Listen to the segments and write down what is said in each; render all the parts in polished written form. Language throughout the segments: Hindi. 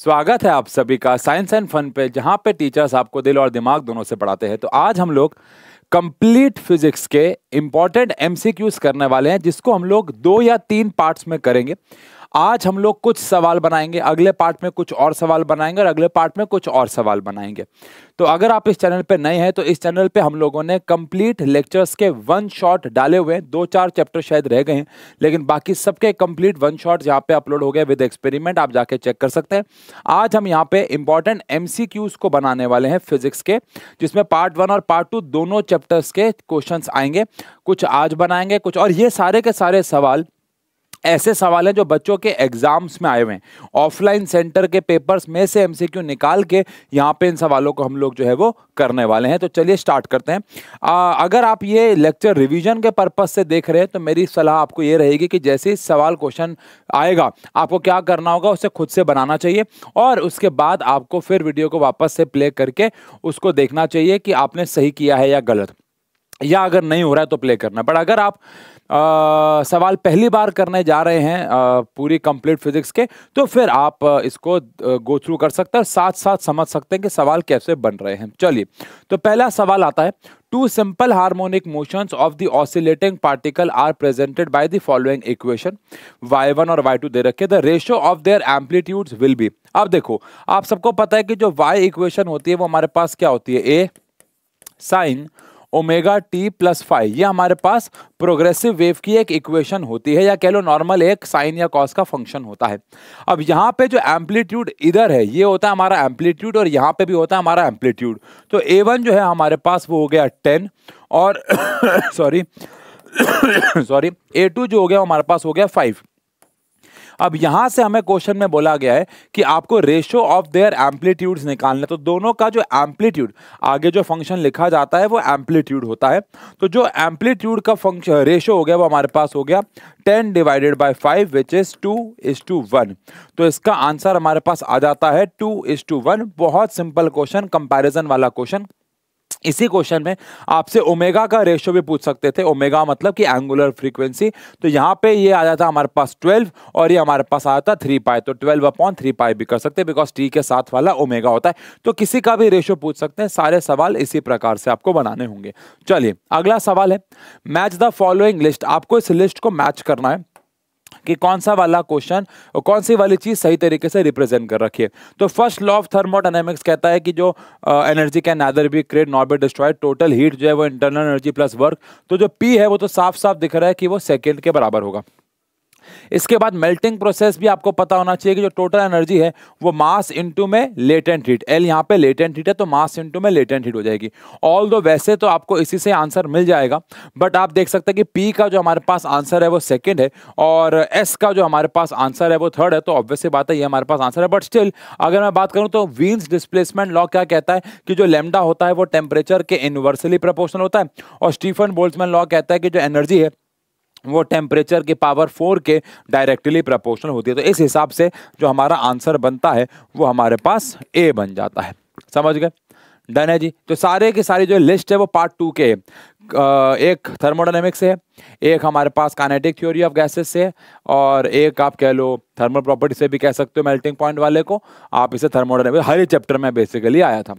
स्वागत है आप सभी का साइंस एंड फन पे, जहां पे टीचर्स आपको दिल और दिमाग दोनों से पढ़ाते हैं। तो आज हम लोग कंप्लीट फिजिक्स के इंपॉर्टेंट एमसीक्यूज करने वाले हैं, जिसको हम लोग 2 या 3 पार्ट्स में करेंगे। आज हम लोग कुछ सवाल बनाएंगे, अगले पार्ट में कुछ और सवाल बनाएंगे और अगले पार्ट में कुछ और सवाल बनाएंगे। तो अगर आप इस चैनल पे नए हैं तो इस चैनल पे हम लोगों ने कंप्लीट लेक्चर्स के 1 शॉट डाले हुए हैं। 2-4 चैप्टर शायद रह गए हैं, लेकिन बाकी सबके कंप्लीट 1 शॉट यहाँ पे अपलोड हो गए विद एक्सपेरिमेंट। आप जाके चेक कर सकते हैं। आज हम यहाँ पे इंपॉर्टेंट एमसीक्यूज को बनाने वाले हैं फिजिक्स के, जिसमें पार्ट 1 और पार्ट 2 दोनों चैप्टर्स के क्वेश्चंस आएंगे। कुछ आज बनाएंगे कुछ, और ये सारे के सारे सवाल ऐसे सवाल हैं जो बच्चों के एग्जाम्स में आए हुए हैं। ऑफलाइन सेंटर के पेपर्स में से एमसीक्यू निकाल के यहाँ पे इन सवालों को हम लोग जो है वो करने वाले हैं। तो चलिए स्टार्ट करते हैं। अगर आप ये लेक्चर रिवीजन के पर्पज से देख रहे हैं तो मेरी सलाह आपको ये रहेगी कि जैसे ही सवाल क्वेश्चन आएगा आपको क्या करना होगा, उसे खुद से बनाना चाहिए और उसके बाद आपको फिर वीडियो को वापस से प्ले करके उसको देखना चाहिए कि आपने सही किया है या गलत, या अगर नहीं हो रहा है तो प्ले करना। बट अगर आप सवाल पहली बार करने जा रहे हैं पूरी कंप्लीट फिजिक्स के, तो फिर आप इसको गो थ्रू कर सकते हैं, साथ साथ समझ सकते हैं कि सवाल कैसे बन रहे हैं। चलिए, तो पहला सवाल आता है, 2 simple harmonic motions of the oscillating particle are presented by the following equation। y1 और y2 दे रखे, the ratio of their amplitudes will be। अब देखो, आप सबको पता है कि जो y इक्वेशन होती है वो हमारे पास क्या होती है, a sin omega T plus five. ये हमारे पास प्रोग्रेसिव वेव की एक इक्वेशन होती है, या कह लो नॉर्मल एक साइन या कॉस का फंक्शन होता है। अब यहाँ पे जो एम्पलीट्यूड इधर है ये होता है हमारा एम्पलीट्यूड, और यहाँ पे भी होता है हमारा एम्पलीट्यूड। तो A1 जो है हमारे पास वो हो गया 10 और सॉरी A2 जो हो गया हमारे पास हो गया 5। अब यहां से हमें क्वेश्चन में बोला गया है कि आपको रेशियो ऑफ देयर एम्पलीट्यूड्स निकालना है। तो दोनों का जो एम्पलीट्यूड, आगे जो फंक्शन लिखा जाता है वो एम्पलीट्यूड होता है। तो जो एम्पलीट्यूड का फंक्शन रेशियो हो गया वो हमारे पास हो गया 10 डिवाइडेड बाय 5 विच इज 2:1। तो इसका आंसर हमारे पास आ जाता है 2:1। बहुत सिंपल क्वेश्चन, कंपैरिजन वाला क्वेश्चन। इसी क्वेश्चन में आपसे ओमेगा का रेशियो भी पूछ सकते थे, ओमेगा मतलब कि एंगुलर फ्रीक्वेंसी। तो यहाँ पे ये आ जाता हमारे पास 12 और ये हमारे पास आ जाता 3 पाई। तो 12/3 पाई भी कर सकते हैं, बिकॉज टी के साथ वाला ओमेगा होता है। तो किसी का भी रेशियो पूछ सकते हैं। सारे सवाल इसी प्रकार से आपको बनाने होंगे। चलिए, अगला सवाल है, मैच द फॉलोइंग लिस्ट। आपको इस लिस्ट को मैच करना है कि कौन सा वाला क्वेश्चन और कौन सी वाली चीज सही तरीके से रिप्रेजेंट कर रखी है। तो फर्स्ट लॉ ऑफ थर्मोडायनेमिक्स कहता है कि जो energy can neither be create nor be destroyed, total heat जो है वो इंटरनल एनर्जी प्लस वर्क। तो जो पी है वो तो साफ साफ दिख रहा है कि वो सेकेंड के बराबर होगा। इसके बाद मेल्टिंग प्रोसेस भी आपको पता होना चाहिए कि जो टोटल एनर्जी है वो मास इनटू में लेटेंट हीट, एल यहाँ पे लेटेंट हीट है तो मास इनटू में लेटेंट हीट हो जाएगी। ऑल दो वैसे तो आपको इसी से आंसर मिल जाएगा, बट आप देख सकते हैं कि पी का जो हमारे पास आंसर है वो सेकंड है और एस का जो हमारे पास आंसर है वो थर्ड है। तो ऑब्वियस सी बात है ये हमारे पास आंसर है। बट स्टिल अगर मैं बात करूं तो वीन्स डिस्प्लेसमेंट लॉ क्या कहता है कि जो लैम्डा होता है वो टेम्परेचर के इनवर्सली प्रोपोर्शनल होता है, और स्टीफन बोल्ट्जमैन लॉ कहता है कि जो एनर्जी है वो टेम्परेचर के पावर 4 के डायरेक्टली प्रोपोर्शनल होती है। तो इस हिसाब से जो हमारा आंसर बनता है वो हमारे पास ए बन जाता है। समझ गए? डन है जी। तो सारे की सारी जो लिस्ट है वो पार्ट 2 के एक थर्मोडायनेमिक्स से है, एक हमारे पास काइनेटिक थ्योरी ऑफ गैसेस से है, और एक आप कह लो थर्मल प्रॉपर्टी से भी कह सकते हो मेल्टिंग पॉइंट वाले को। आप इसे थर्मोडायनेमिक्स हर चैप्टर में बेसिकली आया था।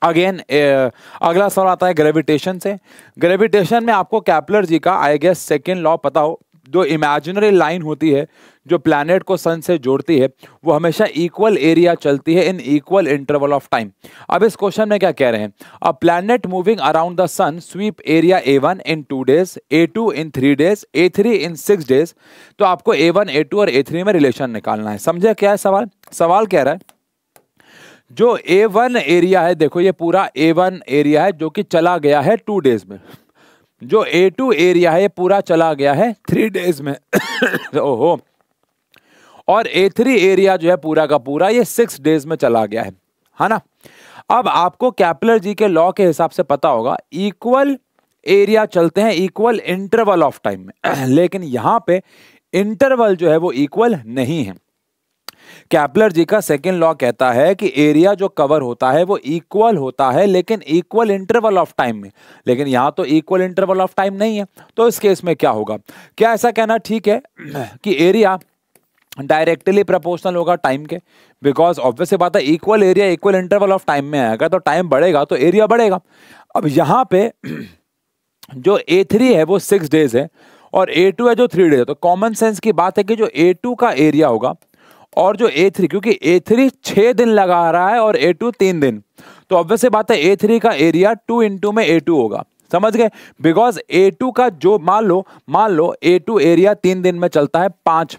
अगेन अगला सवाल आता है ग्रेविटेशन से। ग्रेविटेशन में आपको केपलर जी का आई गेस सेकेंड लॉ पता हो। जो इमेजिनरी लाइन होती है जो प्लैनेट को सन से जोड़ती है वो हमेशा इक्वल एरिया चलती है in equal interval of time. अब इस क्वेश्चन में क्या कह रहे हैं, a planet moving around the sun sweep area A1 in 2 days, A2 in 3 days, A3 in 6 days। तो आपको A1, A2 और A3 में रिलेशन निकालना है। समझे क्या है सवाल? सवाल कह रहा है जो A1 एरिया है, देखो ये पूरा A1 एरिया है जो कि चला गया है 2 days में। जो A2 एरिया है ये पूरा चला गया है 3 days में ओहो। और A3 एरिया जो है पूरा का पूरा ये 6 days में चला गया है ना। अब आपको केपलर जी के लॉ के हिसाब से पता होगा इक्वल एरिया चलते हैं इक्वल इंटरवल ऑफ टाइम में, लेकिन यहां पे इंटरवल जो है वो इक्वल नहीं है। केपलर जी का सेकेंड लॉ कहता है कि एरिया जो कवर होता है वो इक्वल होता है लेकिन इक्वल इंटरवल ऑफ टाइम में, लेकिन यहां तो इक्वल इंटरवल ऑफ टाइम नहीं है। तो इस केस में क्या होगा? क्या ऐसा कहना ठीक है कि एरिया डायरेक्टली प्रोपोर्शनल होगा टाइम के, बिकॉज ऑब्वियस बात है equal area equal interval of time में आएगा तो टाइम बढ़ेगा तो एरिया बढ़ेगा। अब यहाँ पे जो A3 है वो 6 डेज है और A2 है जो 3 डेज है, तो कॉमन सेंस की बात है कि जो A2 का एरिया होगा और जो A3, क्योंकि A3 6 दिन लगा रहा है और A2 3 दिन, तो ऑब्वियस बात है A3 का एरिया 2 इंटू में A2 होगा, समझ गए। बिकॉज A2 का जो मान लो A2 एरिया 3 दिन में चलता है 5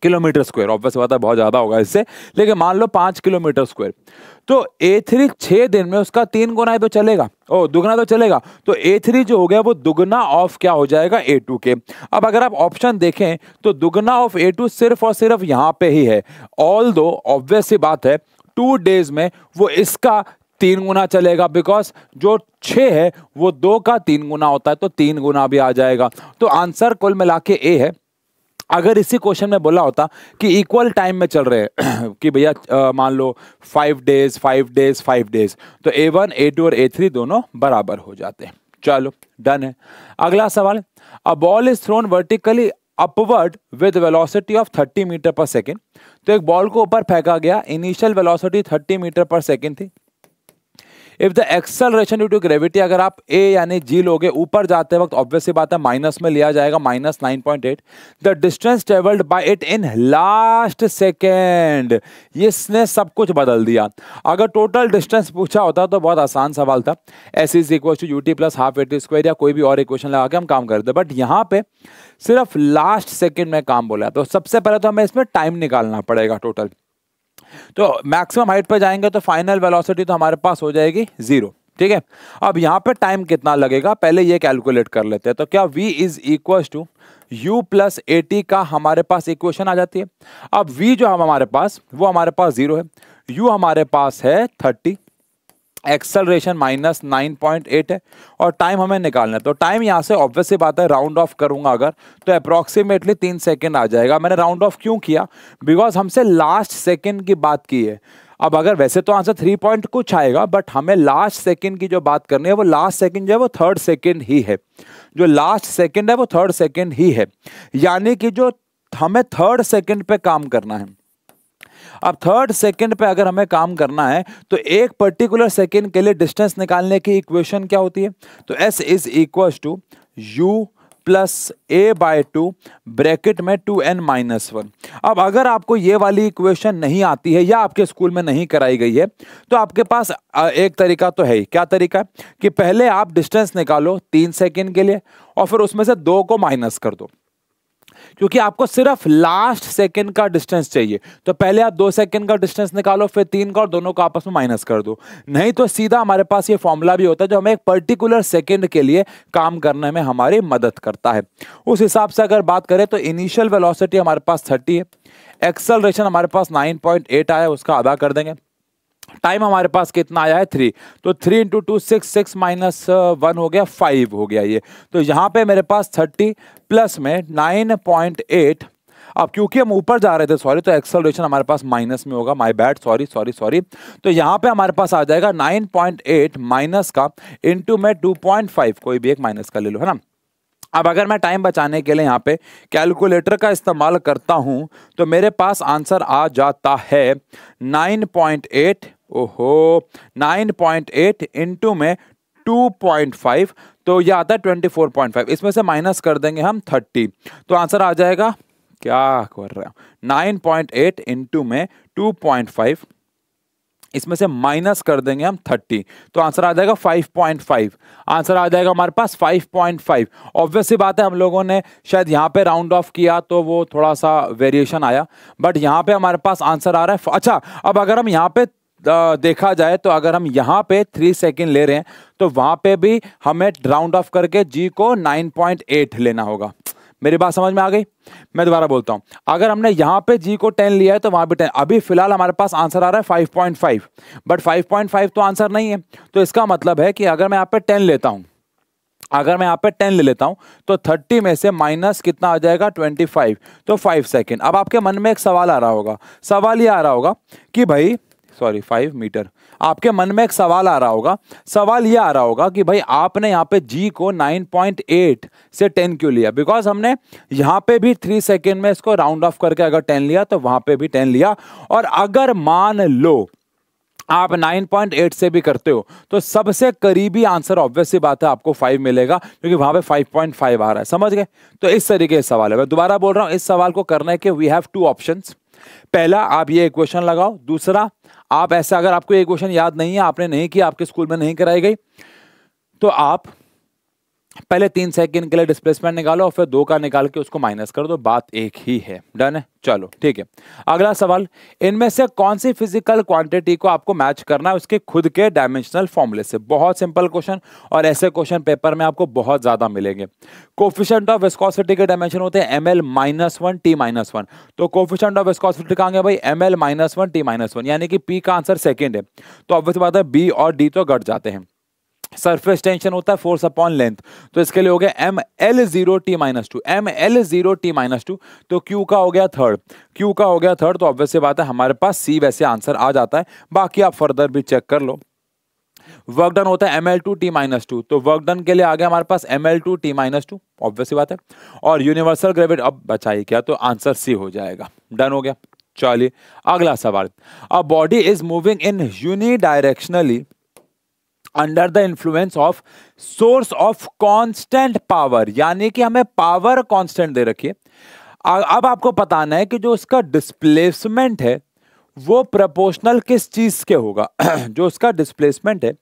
किलोमीटर स्क्वायर, ऑब्वियस बात है बहुत ज्यादा होगा इससे, लेकिन मान लो 5 किलोमीटर स्क्वायर, तो A3 6 दिन में उसका 3 गुना तो चलेगा, दुगना तो चलेगा, तो A3 जो हो गया वो दुगना ऑफ क्या हो जाएगा A2 के। अब अगर आप ऑप्शन देखें तो दुगना ऑफ A2 सिर्फ और सिर्फ यहां पे ही है, ऑल दो ऑब्वियस सी बात है 2 डेज में वो इसका 3 गुना चलेगा, बिकॉज जो 6 है वो 2 का 3 गुना होता है तो 3 गुना भी आ जाएगा। तो आंसर कुल मिला के ए है। अगर इसी क्वेश्चन में बोला होता कि इक्वल टाइम में चल रहे हैं कि भैया मान लो 5 डेज 5 डेज 5 डेज, तो A1 A2 और A3 दोनों बराबर हो जाते हैं। चलो डन है। अगला सवाल, a ball is thrown vertically upward with velocity of 30 metre per second. तो एक बॉल को ऊपर फेंका गया, initial velocity 30 metre per second थी। If the acceleration due to gravity, अगर आप ए यानी जी लोगे ऊपर जाते वक्त ऑब्वियसली बात है माइनस में लिया जाएगा -9.8। The distance travelled by it in last second, इसने सब कुछ बदल दिया। अगर टोटल डिस्टेंस पूछा होता तो बहुत आसान सवाल था, S is equal to UT plus half AT square या कोई भी और इक्वेशन लगा के हम काम करते, बट यहाँ पे सिर्फ लास्ट सेकेंड में काम बोला। तो सबसे पहले तो हमें इसमें टाइम निकालना पड़ेगा टोटल, तो मैक्सिमम हाइट पर जाएंगे तो फाइनल वेलोसिटी तो हमारे पास हो जाएगी 0, ठीक है। अब यहाँ पे टाइम कितना लगेगा पहले ये कैलकुलेट कर लेते हैं। तो क्या v is equal to u plus AT का हमारे पास इक्वेशन आ जाती है। अब v जो हमारे पास वो हमारे पास 0 है, u हमारे पास है 30, एक्सेलरेशन -9.8 है और टाइम हमें निकालना है। तो टाइम यहाँ से ऑब्वियस सी बात है राउंड ऑफ करूंगा अगर तो अप्रॉक्सीमेटली 3 सेकेंड आ जाएगा। मैंने राउंड ऑफ क्यों किया, बिकॉज हमसे लास्ट सेकेंड की बात की है। अब अगर वैसे तो आंसर 3 पॉइंट कुछ आएगा, बट हमें लास्ट सेकेंड की जो बात करनी है वो लास्ट सेकेंड जो है वो 3rd सेकेंड ही है, जो लास्ट सेकेंड है वो 3rd सेकेंड ही है, यानी कि जो हमें 3rd सेकेंड पे काम करना है। अब 3rd सेकेंड पे अगर हमें काम करना है तो एक पर्टिकुलर सेकेंड के लिए डिस्टेंस निकालने की इक्वेशन क्या होती है, तो s is equal to u plus a/2 bracket में 2n-1। अब अगर आपको ये वाली इक्वेशन नहीं आती है या आपके स्कूल में नहीं कराई गई है तो आपके पास एक तरीका तो है ही। क्या तरीका है कि पहले आप डिस्टेंस निकालो 3 सेकेंड के लिए और फिर उसमें से 2 को माइनस कर दो, क्योंकि आपको सिर्फ लास्ट सेकंड का डिस्टेंस चाहिए। तो पहले आप 2 सेकंड का डिस्टेंस निकालो, फिर 3 का और दोनों को आपस में माइनस कर दो। नहीं तो सीधा हमारे पास ये फॉर्मूला भी होता है जो हमें एक पर्टिकुलर सेकंड के लिए काम करने में हमारी मदद करता है। उस हिसाब से अगर बात करें तो इनिशियल वेलोसिटी हमारे पास 30 है, एक्सेलरेशन हमारे पास 9.8 आया, उसका आधा कर देंगे। टाइम हमारे पास कितना आया है 3, तो 3 इंटू 2 6 -1 हो गया 5 हो गया ये। तो यहाँ पे मेरे पास 30 प्लस में 9.8, अब क्योंकि हम ऊपर जा रहे थे सॉरी तो एक्सेलरेशन हमारे पास माइनस में होगा, माय बैड, सॉरी। तो यहाँ पे हमारे पास आ जाएगा 9.8 माइनस का इंटू में 2.5, कोई भी एक माइनस का ले लो, है ना। अब अगर मैं टाइम बचाने के लिए यहाँ पे कैलकुलेटर का इस्तेमाल करता हूं तो मेरे पास आंसर आ जाता है 9.8, 9.8 इंटू में 2.5, तो ये आता है 24.5। इसमें से माइनस कर देंगे हम 30, तो आंसर आ जाएगा, क्या कर रहे हो, 9.8 इंटू में 2.5, इसमें से माइनस कर देंगे हम 30, तो आंसर आ जाएगा 5.5। आंसर आ जाएगा हमारे पास 5.5। ऑब्वियस सी बात है हम लोगों ने शायद यहाँ पे राउंड ऑफ किया तो वो थोड़ा सा वेरिएशन आया, बट यहाँ पे हमारे पास आंसर आ रहा है। अच्छा, अब अगर हम यहाँ पे देखा जाए तो अगर हम यहाँ पे 3 सेकेंड ले रहे हैं तो वहां पे भी हमें राउंड ऑफ करके g को 9.8 लेना होगा। मेरी बात समझ में आ गई? मैं दोबारा बोलता हूं, अगर हमने यहां पे g को 10 लिया है तो वहां भी 10। अभी फिलहाल हमारे पास आंसर आ रहा है 5.5, बट 5.5 तो आंसर नहीं है। तो इसका मतलब है कि अगर मैं यहाँ पे 10 लेता हूं, अगर मैं यहाँ पे 10 ले लेता हूं तो 30 में से माइनस कितना आ जाएगा 25, तो 5 सेकेंड। अब आपके मन में एक सवाल आ रहा होगा, सवाल ये आ रहा होगा कि भाई सॉरी 5 मीटर। आपके मन में एक सवाल आ रहा होगा, सवाल ये आ रहा होगा कि भाई आपने यहाँ पे g को 9.8 से 10 क्यों लिया? बिकॉज हमने यहाँ पे भी 3 सेकेंड में इसको राउंड ऑफ करके अगर 10 लिया तो वहां पे भी 10 लिया। और अगर मान लो आप 9.8 से भी करते हो तो सबसे करीबी आंसर ऑब्वियस सी बात है आपको 5 मिलेगा, क्योंकि वहां पे 5.5 आ रहा है। समझ गए? तो इस तरीके से सवाल है। मैं दोबारा बोल रहा हूं, इस सवाल को करने के वी हैव 2 ऑप्शंस। पहला, आप ये इक्वेशन लगाओ। दूसरा, आप ऐसा, अगर आपको ये इक्वेशन याद नहीं है, आपने नहीं किया, आपके स्कूल में नहीं कराई गई, तो आप पहले 3 सेकंड के लिए डिस्प्लेसमेंट निकालो और फिर 2 का निकाल के उसको माइनस कर दो। बात एक ही है। डन है? चलो ठीक है। अगला सवाल, इनमें से कौन सी फिजिकल क्वांटिटी को आपको मैच करना है उसके खुद के डायमेंशनल फॉर्मूले से? बहुत सिंपल क्वेश्चन, और ऐसे क्वेश्चन पेपर में आपको बहुत ज्यादा मिलेंगे। कोफिशिएंट ऑफ विस्कोसिटी के डायमेंशन होते हैं ml-1 t-1। तो कोफिशिएंट ऑफ विस्कोसिटी कहां गया भाई? ml-1 t-1, यानी कि p का आंसर सेकंड है, तो ऑब्वियस बात है b और d तो घट जाते हैं। सरफेस टेंशन होता है फोर्स अपॉन लेंथ, तो इसके लिए हो गया ml0t-2, ml0t-2। तो q का हो गया थर्ड, q का हो गया थर्ड, तो ऑब्वियस सी बात है हमारे पास c वैसे आंसर आ जाता है। बाकी आप फर्दर भी चेक कर लो। वर्क डन होता है ml2t-2, तो वर्क डन के लिए आ गया हमारे पास ml2t-2, ऑब्वियस सी बात है। और यूनिवर्सल ग्रेविटी अब बचाइए क्या, तो आंसर सी हो जाएगा। डन हो गया। चलिए अगला सवाल, a body is moving in unidirectionally under the influence of source of constant power, यानी कि हमें पावर कांस्टेंट दे रखी है। अब आपको बताना है कि जो उसका डिस्प्लेसमेंट है वो प्रोपोर्शनल किस चीज के होगा। जो उसका डिस्प्लेसमेंट है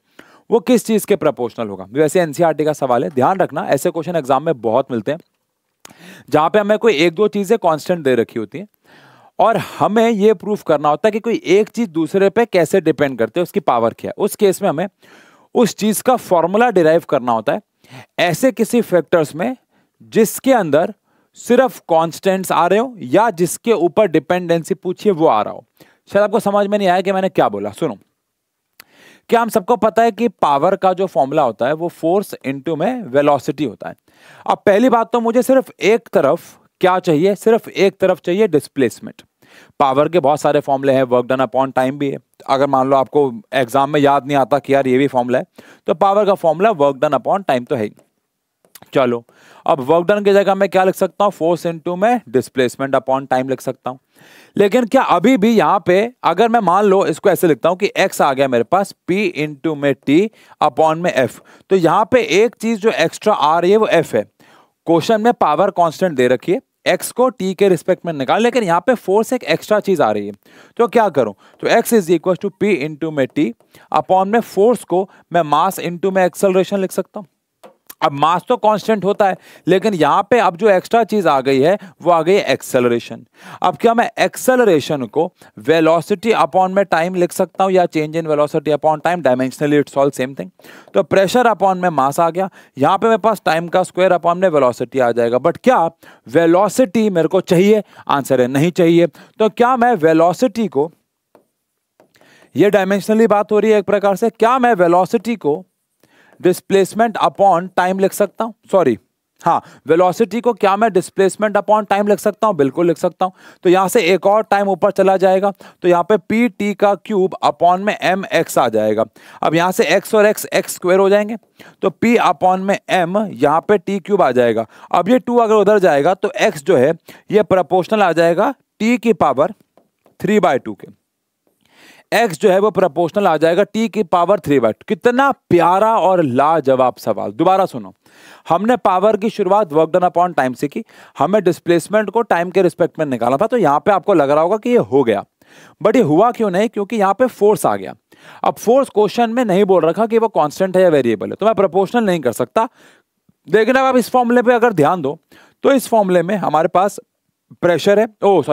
वो किस चीज के प्रोपोर्शनल होगा। वैसे एनसीईआरटी का सवाल है, ध्यान रखना, ऐसे क्वेश्चन एग्जाम में बहुत मिलते हैं जहां पे हमें कोई एक दो चीजें कांस्टेंट दे रखी होती हैं और हमें यह प्रूफ करना होता है कि कोई एक चीज दूसरे पे कैसे डिपेंड करती है, उसकी पावर क्या है। उस केस में हमें उस चीज का फॉर्मूला डिराइव करना होता है ऐसे किसी फैक्टर्स में जिसके अंदर सिर्फ कांस्टेंट्स आ रहे हो या जिसके ऊपर डिपेंडेंसी पूछिए वो आ रहा हो। शायद आपको समझ में नहीं आया कि मैंने क्या बोला। सुनो, क्या हम सबको पता है कि पावर का जो फॉर्मूला होता है वो फोर्स इनटू में वेलोसिटी होता है। अब पहली बात तो मुझे सिर्फ एक तरफ क्या चाहिए, सिर्फ एक तरफ चाहिए डिस्प्लेसमेंट। पावर के बहुत सारे फॉर्मूले हैं, वर्क डन अपॉन टाइम भी है। अगर मान लो आपको एग्जाम में याद नहीं आता कि यार ये भी फॉर्मूला है, तो पावर का formula work done upon time तो है ही। चलो, अब वर्क डन की जगह मैं क्या लिख सकता हूं, फोर्स इनटू में डिस्प्लेसमेंट अपॉन टाइम लिख सकता हूं। लेकिन क्या अभी भी यहां पे अगर मैं मान लो इसको ऐसे लिखता हूं कि x आ गया मेरे पास p इंटू में t अपॉन में f, तो यहां पे एक चीज जो एक्स्ट्रा आ रही है वो f है। क्वेश्चन में पावर कांस्टेंट दे रखी है, x को t के रिस्पेक्ट में निकाल, लेकिन यहां पे फोर्स एक एक्स्ट्रा चीज आ रही है, तो क्या करूं, तो x is equal to p into में t अपॉन में फोर्स को मैं मास इंटू में एक्सेलरेशन लिख सकता हूं। अब मास तो कांस्टेंट होता है, लेकिन यहां पे अब जो एक्स्ट्रा चीज आ गई है वो आ गई एक्सेलरेशन। अब क्या मैं एक्सेलरेशन को वेलोसिटी अपॉन में टाइम लिख सकता हूं या change in velocity upon time, dimensionally it's all same thing. तो प्रेशर अपॉन में मास आ गया, यहां पे मेरे पास टाइम का स्क्वायर अपॉन में वेलोसिटी आ जाएगा। बट क्या वेलोसिटी मेरे को चाहिए, आंसर है नहीं चाहिए। तो क्या मैं वेलोसिटी को, ये डायमेंशनली बात हो रही है एक प्रकार से, क्या मैं वेलोसिटी को डिस्प्लेसमेंट अपॉन टाइम लिख सकता हूं, सॉरी हाँ, वेलोसिटी को क्या मैं डिस्प्लेसमेंट अपॉन टाइम लिख सकता हूं, बिल्कुल लिख सकता हूं। तो यहां से एक और टाइम ऊपर चला जाएगा, तो यहां पे पी टी का क्यूब अपॉन में एम एक्स आ जाएगा। अब यहां से एक्स और एक्स एक्स स्क्वायर हो जाएंगे, तो पी अपॉन में एम, यहां पे टी क्यूब आ जाएगा। अब ये 2 अगर उधर जाएगा तो एक्स जो है ये प्रोपोर्शनल आ जाएगा टी की पावर 3/2 के। x जो है वो प्रोपोर्शनल आ जाएगा t की पावर 3/2। कितना प्यारा और लाजवाब सवाल। दोबारा सुनो, हमने पावर की शुरुआत वर्क डन अपॉन टाइम से की, हमें डिस्प्लेसमेंट को टाइम के रिस्पेक्ट में निकाला था, तो यहां पे आपको लग रहा होगा कि ये हो गया, बट ये हुआ क्यों नहीं, क्योंकि यहां पे फोर्स आ गया। अब फोर्स क्वेश्चन में नहीं बोल रखा कि वो कांस्टेंट है या वेरिएबल है, तो मैं प्रोपोर्शनल नहीं कर सकता। लेकिन अब आप इस फॉर्मूले पे अगर ध्यान दो तो इस फॉर्मूले में हमारे पास प्रेशर है,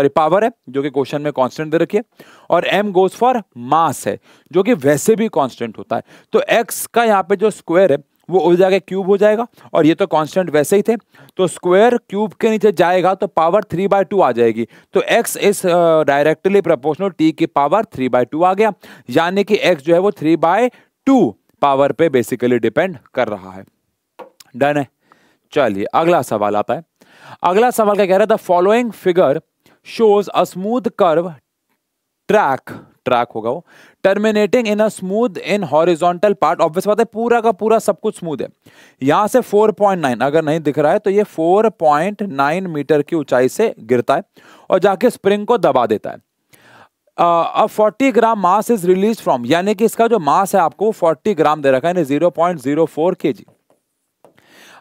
पावर है जो कि क्वेश्चन में कांस्टेंट दे रखी है, और m गोज फॉर मास है जो कि वैसे भी कांस्टेंट होता है। तो x का यहाँ पे जो स्क्वायर है वो हो जाएगा क्यूब हो जाएगा, और ये तो कांस्टेंट वैसे ही थे, तो स्क्वायर क्यूब के नीचे जाएगा तो पावर 3/2 आ जाएगी। तो x is directly proportional t की पावर 3/2 आ गया, यानी कि x जो है वो 3/2 पावर पे बेसिकली डिपेंड कर रहा है। डन है। चलिए अगला सवाल आता है। अगला सवाल क्या कह रहा है, the following figure shows a smooth curve track track होगा वो, terminating in a smooth in horizontal part, obvious बात है पूरा का पूरा सब कुछ स्मूथ है। यहां से 4.9 अगर नहीं दिख रहा है तो ये 4.9 मीटर की ऊंचाई से गिरता है और जाके स्प्रिंग को दबा देता है। अब 40 ग्राम मास इज रिलीज फ्रॉम, यानी कि इसका जो मास है आपको 40 ग्राम दे रखा है, 0.04 kg।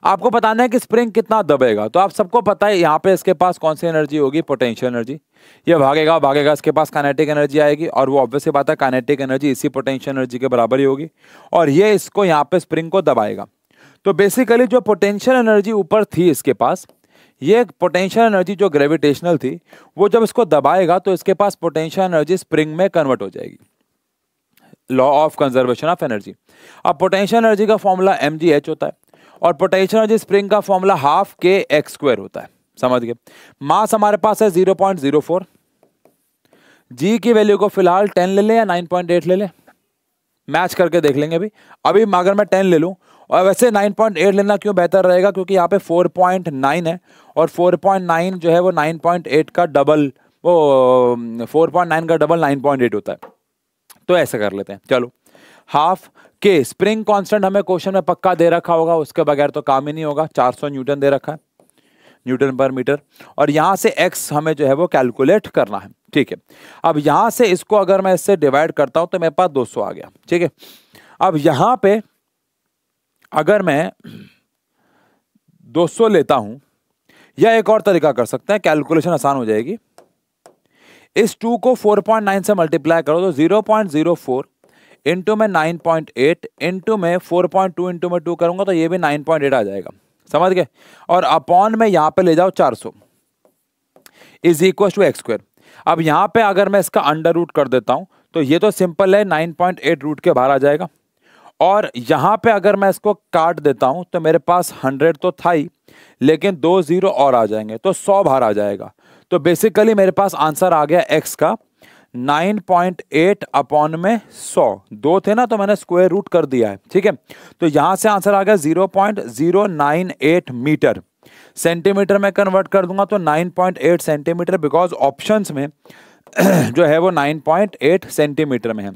आपको बताना है कि स्प्रिंग कितना दबेगा, तो आप सबको पता है यहाँ पे इसके पास कौन सी एनर्जी होगी, पोटेंशियल एनर्जी। ये भागेगा भागेगा, इसके पास काइनेटिक एनर्जी आएगी और वो ऑब्वियस सी बात है काइनेटिक एनर्जी इसी पोटेंशियल एनर्जी के बराबर ही होगी और ये इसको यहाँ पे स्प्रिंग को दबाएगा। तो बेसिकली जो पोटेंशियल एनर्जी ऊपर थी इसके पास, ये पोटेंशियल एनर्जी जो ग्रेविटेशनल थी, वो जब इसको दबाएगा तो इसके पास पोटेंशियल एनर्जी स्प्रिंग में कन्वर्ट हो जाएगी। Law of conservation of energy. अब पोटेंशियल एनर्जी का फॉर्मूला mgh होता है और पोटेंशियल एनर्जी स्प्रिंग का फॉर्मूला हाफ kx² होता है, समझ गए। मास हमारे पास है 0.04, जी की वैल्यू को फिलहाल 10 ले लें या 9.8 ले लें, मैच करके देख लेंगे। अभी अगर मैं 10 ले लूं, और वैसे 9.8 लेना क्यों बेहतर रहेगा, क्योंकि यहाँ पे 4.9 है और 4.9 जो है वो 9.8 का डबल, वो 4.9 का डबल 9.8 होता है, तो ऐसा कर लेते हैं। चलो, हाफ के स्प्रिंग कांस्टेंट हमें क्वेश्चन में पक्का दे रखा होगा, उसके बगैर तो काम ही नहीं होगा। 400 न्यूटन दे रखा है, न्यूटन पर मीटर, और यहां से x हमें जो है वो कैलकुलेट करना है, ठीक है। अब यहां से इसको अगर मैं इससे डिवाइड करता हूं तो मेरे पास 200 आ गया, ठीक है। अब यहां पे अगर मैं 200 लेता हूं, या एक और तरीका कर सकते हैं, कैलकुलेशन आसान हो जाएगी। इस 2 को 4.9 से मल्टीप्लाई करो तो 0.04 इंटू में 9.8 इंटू में 4.2 इंटू में 2 करूंगा तो ये भी 9.8 आ जाएगा, समझ गए। और अपॉन में यहां पे ले जाओ 400 इज इक्वल टू x²। अब यहां पे अगर मैं इसका अंडर रूट कर देता हूं तो ये तो सिंपल है, 9.8 रूट के बाहर आ जाएगा। और यहां पे अगर मैं इसको काट देता हूं तो मेरे पास 100 तो था ही, लेकिन 2 0 और आ जाएंगे तो 100 बाहर आ जाएगा। तो बेसिकली मेरे पास आंसर आ गया x का 9.8 अपॉन में 100, 2 थे ना तो मैंने स्क्वायर रूट कर दिया है, ठीक है। तो यहां से आंसर आ गया 0.098 मीटर। सेंटीमीटर में कन्वर्ट कर दूंगा तो 9.8 सेंटीमीटर, बिकॉज ऑप्शंस में जो है वो 9.8 सेंटीमीटर में है,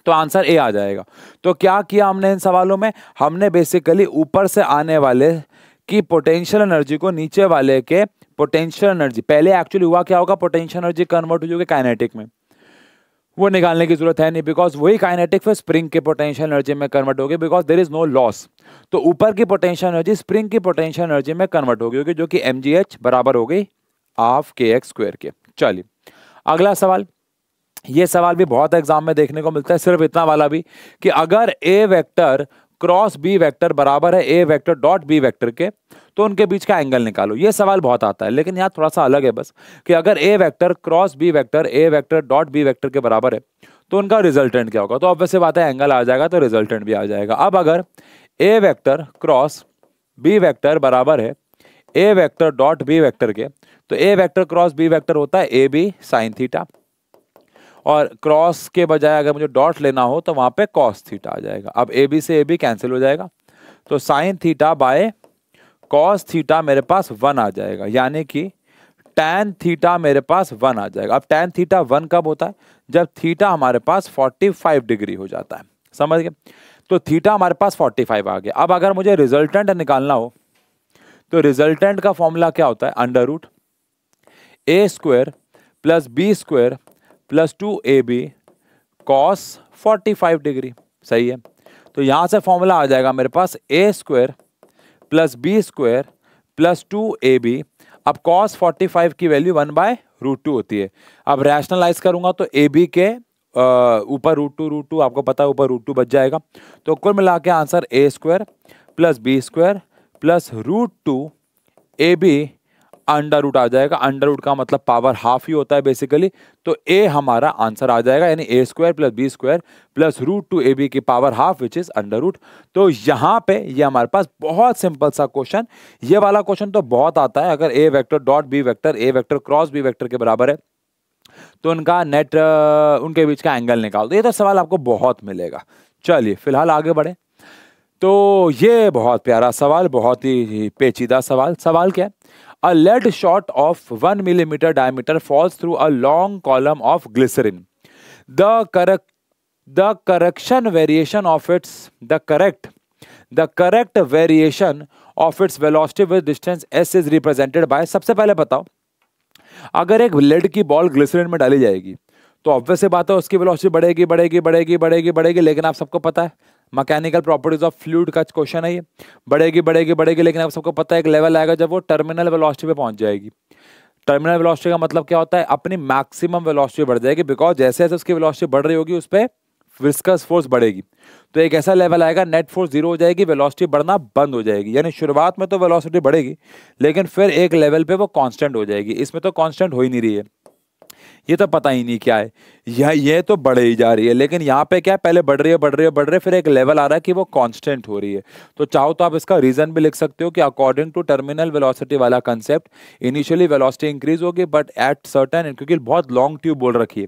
तो आंसर ए आ जाएगा। तो क्या किया हमने इन सवालों में, हमने बेसिकली ऊपर से आने वाले की पोटेंशियल एनर्जी को नीचे वाले के पोटेंशियल एनर्जी, पहले एक्चुअली हुआ क्या होगा, पोटेंशियल एनर्जी कन्वर्ट हो जाएगी काइनेटिक में, वो निकालने की जरूरत है नहीं, बिकॉज वही काइनेटिक फिर स्प्रिंग के पोटेंशियल एनर्जी में कन्वर्ट होगी, because there is no loss. तो ऊपर की पोटेंशियल एनर्जी स्प्रिंग की पोटेंशियल एनर्जी में कन्वर्ट होगी, जो कि mgh बराबर हो गई हाफ kx² के। चलिए अगला सवाल, ये सवाल भी बहुत एग्जाम में देखने को मिलता है, सिर्फ इतना वाला भी कि अगर a vector cross b vector बराबर है a vector dot b vector के, तो उनके बीच का एंगल निकालो। ये सवाल बहुत आता है, लेकिन यहाँ थोड़ा सा अलग है बस, कि अगर a vector cross b vector a vector dot b vector के बराबर है तो उनका रिजल्टेंट क्या होगा, तो ऑब्वियस सी बात है एंगल आ जाएगा तो रिजल्टेंट भी आ जाएगा। अब अगर a vector cross b vector बराबर है a vector dot b vector के, तो a vector cross b vector होता है a b साइन थीटा, और क्रॉस के बजाय अगर मुझे डॉट लेना हो तो वहां पे कॉस थीटा आ जाएगा। अब ए बी से ए बी कैंसिल हो जाएगा, तो sine theta by cos theta मेरे पास 1 आ जाएगा, यानी कि टैन थीटा मेरे पास 1 आ जाएगा। अब टैन थीटा 1 कब होता है, जब थीटा हमारे पास 45 डिग्री हो जाता है, समझ गए। तो थीटा हमारे पास 45 आ गया। अब अगर मुझे रिजल्टेंट निकालना हो तो रिजल्टेंट का फॉर्मूला क्या होता है, under root a² plus b² plus 2ab cos 45 degree, सही है। तो यहां से फॉर्मूला आ जाएगा मेरे पास a² plus b² plus 2ab। अब कॉस 45 की वैल्यू 1/√2 होती है। अब रैशनलाइज करूंगा तो ab के ऊपर √2 आपको पता है ऊपर √2 बच जाएगा, तो कुल मिला के answer a² plus b² plus √2ab under root आ जाएगा। अंडर रूट का मतलब पावर हाफ ही होता है बेसिकली, तो a हमारा आंसर आ जाएगा, यानी a² plus b² plus √2ab की power half which is under root. तो यहाँ पे ये हमारे पास बहुत सिंपल सा क्वेश्चन, ये वाला क्वेश्चन तो बहुत आता है, अगर a vector dot b vector a vector cross b vector के बराबर है तो उनका नेट उनके बीच का एंगल निकाल दो। ये तो सवाल आपको बहुत मिलेगा। चलिए फिलहाल आगे बढ़े। तो ये बहुत प्यारा सवाल, बहुत ही पेचीदा सवाल। सवाल क्या है, A lead shot of 1 millimeter diameter falls through a long column of glycerin. the correction variation of its the correct variation of its velocity with distance s is represented by, सबसे पहले बताओ, अगर एक लेड की बॉल ग्लिसरीन में डाली जाएगी तो ऑब्वियस सी बात है उसकी वेलोसिटी बढ़ेगी बढ़ेगी बढ़ेगी बढ़ेगी बढ़ेगी, लेकिन आप सबको पता है मैकेनिकल प्रॉपर्टीज ऑफ फ्लूइड का क्वेश्चन है ये, बढ़ेगी बढ़ेगी बढ़ेगी, लेकिन आप सबको पता है एक लेवल आएगा जब वो टर्मिनल वेलोसिटी पे पहुंच जाएगी। टर्मिनल वेलोसिटी का मतलब क्या होता है, अपनी मैक्सिमम वेलोसिटी बढ़ जाएगी, बिकॉज जैसे जैसे उसकी वेलोसिटी बढ़ रही होगी उस पर विस्कस फोर्स बढ़ेगी, तो एक ऐसा लेवल आएगा नेट फोर्स जीरो हो जाएगी, वेलोसिटी बढ़ना बंद हो जाएगी। यानी शुरुआत में तो वेलोसिटी बढ़ेगी लेकिन फिर एक लेवल पे वो कांस्टेंट हो जाएगी। इसमें तो कांस्टेंट हो ही नहीं रही है, ये तो पता ही नहीं क्या है, ये तो बढ़ ही जा रही है, लेकिन यहाँ पे क्या है, पहले बढ़ रही है बढ़ रही है बढ़ रही है, फिर एक लेवल आ रहा है कि वो कांस्टेंट हो रही है। तो चाहो तो आप इसका रीजन भी लिख सकते हो कि अकॉर्डिंग टू टर्मिनल वेलोसिटी वाला कंसेप्ट, इनिशियली वेलोसिटी इंक्रीज होगी बट एट सर्टेन, क्योंकि बहुत लॉन्ग ट्यूब बोल रखी है,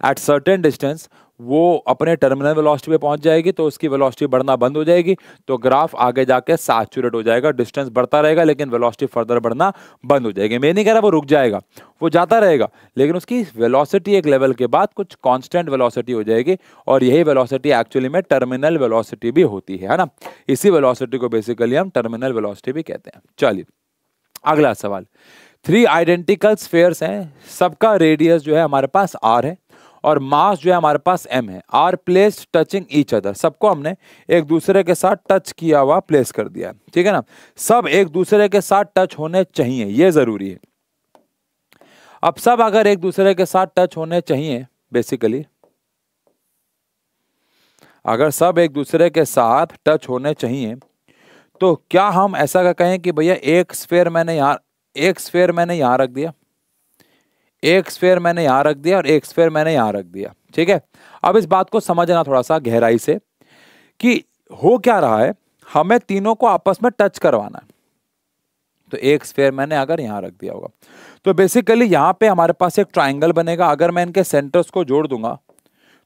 एट सर्टेन डिस्टेंस वो अपने टर्मिनल वेलोसिटी पे पहुंच जाएगी तो उसकी वेलोसिटी बढ़ना बंद हो जाएगी, तो ग्राफ आगे जाके सैचुरेट हो जाएगा, डिस्टेंस बढ़ता रहेगा लेकिन वेलोसिटी फर्दर बढ़ना बंद हो जाएगी। मैं नहीं कह रहा वो रुक जाएगा, वो जाता रहेगा, लेकिन उसकी वेलोसिटी एक लेवल के बाद कुछ कांस्टेंट वेलोसिटी हो जाएगी, और यही वेलोसिटी एक्चुअली में टर्मिनल वेलोसिटी भी होती है ना। इसी वेलोसिटी को बेसिकली हम टर्मिनल वेलोसिटी भी कहते हैं। चलिए अगला सवाल, 3 आइडेंटिकल स्फीयर्स हैं, सबका रेडियस जो है हमारे पास r है और मास जो है हमारे पास m है, are placed touching each other, सबको हमने एक दूसरे के साथ टच किया हुआ प्लेस कर दिया, ठीक है ना। सब एक दूसरे के साथ टच होने चाहिए, ये जरूरी है। अब सब अगर एक दूसरे के साथ टच होने चाहिए, बेसिकली अगर सब एक दूसरे के साथ टच होने चाहिए तो क्या हम ऐसा कहें कि भैया एक स्फीयर मैंने यहां रख दिया, एक स्फीयर मैंने यहां रख दिया और एक स्फीयर मैंने यहां रख दिया, ठीक है। अब इस बात को समझना थोड़ा सा गहराई से कि हो क्या रहा है, हमें तीनों को आपस में टच करवाना है। तो एक स्फीयर मैंने अगर यहां रख दिया होगा तो बेसिकली यहां पे हमारे पास एक ट्राइंगल बनेगा, अगर मैं इनके सेंटर्स को जोड़ दूंगा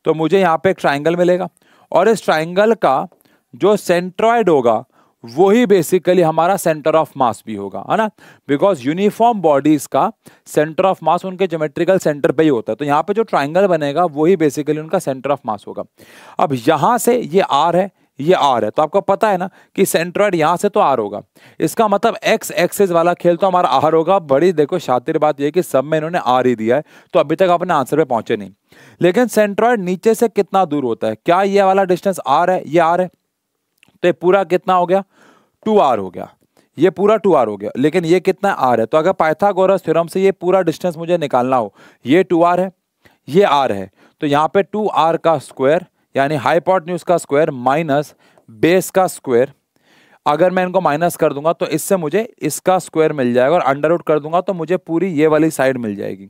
तो मुझे यहां पे एक ट्राइंगल मिलेगा, और इस ट्राइंगल का जो सेंट्रॉइड होगा वही बेसिकली हमारा सेंटर ऑफ मास भी होगा, है ना, बिकॉज यूनिफॉर्म बॉडीज का सेंटर ऑफ मास उनके ज्योमेट्रिकल सेंटर पे ही होता है। तो यहाँ पे जो ट्राइंगल बनेगा वही बेसिकली उनका सेंटर ऑफ मास होगा। अब यहाँ से ये आर है, ये आर है, तो आपको पता है ना कि सेंट्रॉइड यहाँ से तो आर होगा, इसका मतलब एक्स एक्सिस वाला खेल तो हमारा आर होगा। बड़ी देखो शातिर बात यह कि सब में इन्होंने आर ही दिया है, तो अभी तक अपने आंसर पे पहुंचे नहीं। लेकिन सेंट्रॉइड नीचे से कितना दूर होता है, क्या ये वाला डिस्टेंस आर है, ये आर है, तो ये पूरा कितना हो गया 2r हो गया, ये पूरा 2r हो गया, लेकिन ये कितना r है। तो अगर पाइथागोरस थ्योरम से ये पूरा डिस्टेंस मुझे निकालना हो, ये 2r है, ये r है, तो यहाँ पे 2r का स्क्वायर यानी हाइपोटेन्यूज का स्क्वायर माइनस बेस का स्क्वायर, अगर मैं इनको माइनस कर दूंगा तो इससे मुझे इसका स्क्वायर मिल जाएगा, और अंडर रूट कर दूंगा तो मुझे पूरी ये वाली साइड मिल जाएगी।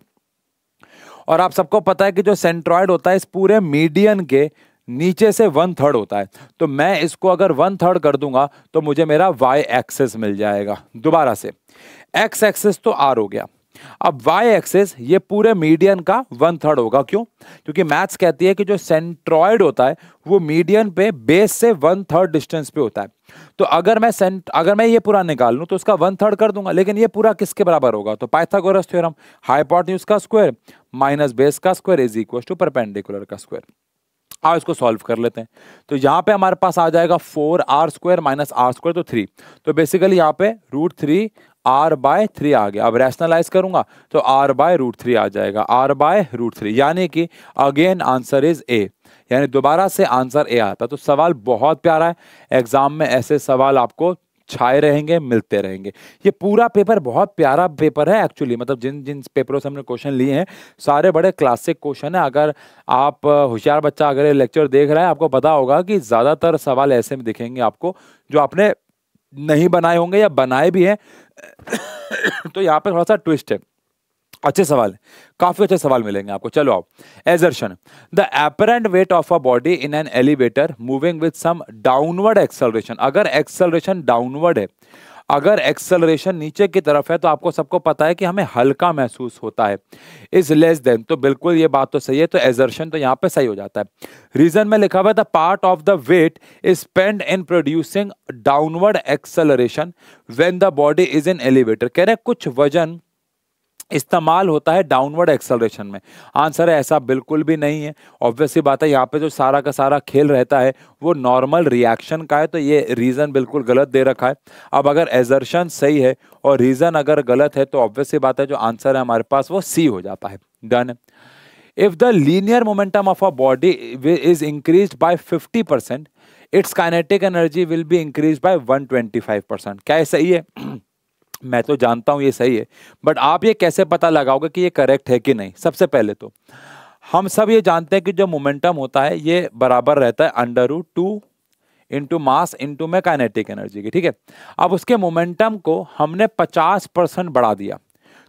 और आप सबको पता है कि जो सेंट्रॉइड होता है इस पूरे मीडियन के नीचे से 1/3 होता है, तो मैं इसको अगर 1/3 कर दूंगा तो मुझे मेरा y एक्सिस मिल जाएगा। दोबारा से x एक्सिस तो r हो गया, अब y एक्सिस ये पूरे मीडियन का 1/3 होगा। क्यों? क्योंकि मैथ्स कहती है कि जो सेंट्रॉइड होता है वो मीडियन पे बेस से 1/3 डिस्टेंस पे होता है। तो अगर मैं ये पूरा निकाल लूं तो उसका 1/3 कर दूंगा, लेकिन ये पूरा किसके बराबर होगा, तो पाइथागोरस थ्योरम, हाइपोटेन्यूज का स्क्वायर माइनस बेस का square is equal to perpendicular का स्क्वायर। आओ इसको सॉल्व कर लेते हैं। तो यहाँ पे हमारे पास आ जाएगा 4r² माइनस r² तो 3, तो बेसिकली यहाँ पे √3 r/3 आ गया। अब रैशनलाइज करूंगा तो r/√3 आ जाएगा, r/√3, यानी कि अगेन आंसर इज ए, यानी दोबारा से आंसर ए आता। तो सवाल बहुत प्यारा है, एग्जाम में ऐसे सवाल आपको छाए रहेंगे, मिलते रहेंगे। ये पूरा पेपर बहुत प्यारा पेपर है एक्चुअली, मतलब जिन जिन पेपरों से हमने क्वेश्चन लिए हैं सारे बड़े क्लासिक क्वेश्चन है। अगर आप होशियार बच्चा अगर ये लेक्चर देख रहा है, आपको पता होगा कि ज्यादातर सवाल ऐसे में दिखेंगे आपको जो आपने नहीं बनाए होंगे या बनाए भी हैं। तो यहाँ पे थोड़ा सा ट्विस्ट है, अच्छे सवाल, काफी अच्छे सवाल मिलेंगे आपको। चलो आओ, assertion, the apparent weight of a body in an elevator moving with some downward acceleration. अगर एक्सेलरेशन डाउनवर्ड है, अगर एक्सेलरेशन नीचे की तरफ है, तो आपको सबको पता है कि हमें हल्का महसूस होता है, इज लेस देन, तो बिल्कुल ये बात तो सही है, तो एजर्शन तो यहाँ पे सही हो जाता है। रीजन में लिखा हुआ है the part of the weight is spend in producing downward acceleration when the body is in elevator. कह रहे कुछ वजन इस्तेमाल होता है डाउनवर्ड एक्सेलरेशन में। आंसर है ऐसा बिल्कुल भी नहीं है। ऑब्वियसली बात है, यहाँ पे जो सारा का सारा खेल रहता है वो नॉर्मल रिएक्शन का है, तो ये रीजन बिल्कुल गलत दे रखा है। अब अगर एजर्शन सही है और रीजन अगर गलत है तो ऑब्वियसली बात है जो आंसर है हमारे पास वो सी हो जाता है। डन है। If the linear momentum of a body is increased by 50%, it's kinetic energy will be increase by 125%। क्या ये सही है? मैं तो जानता हूं ये सही है, बट आप ये कैसे पता लगाओगे कि ये करेक्ट है कि नहीं? सबसे पहले तो हम सब ये जानते हैं कि जो मोमेंटम होता है ये बराबर रहता है √2 इंटू मास इंटू में काइनेटिक एनर्जी की, ठीक है। अब उसके मोमेंटम को हमने 50% बढ़ा दिया,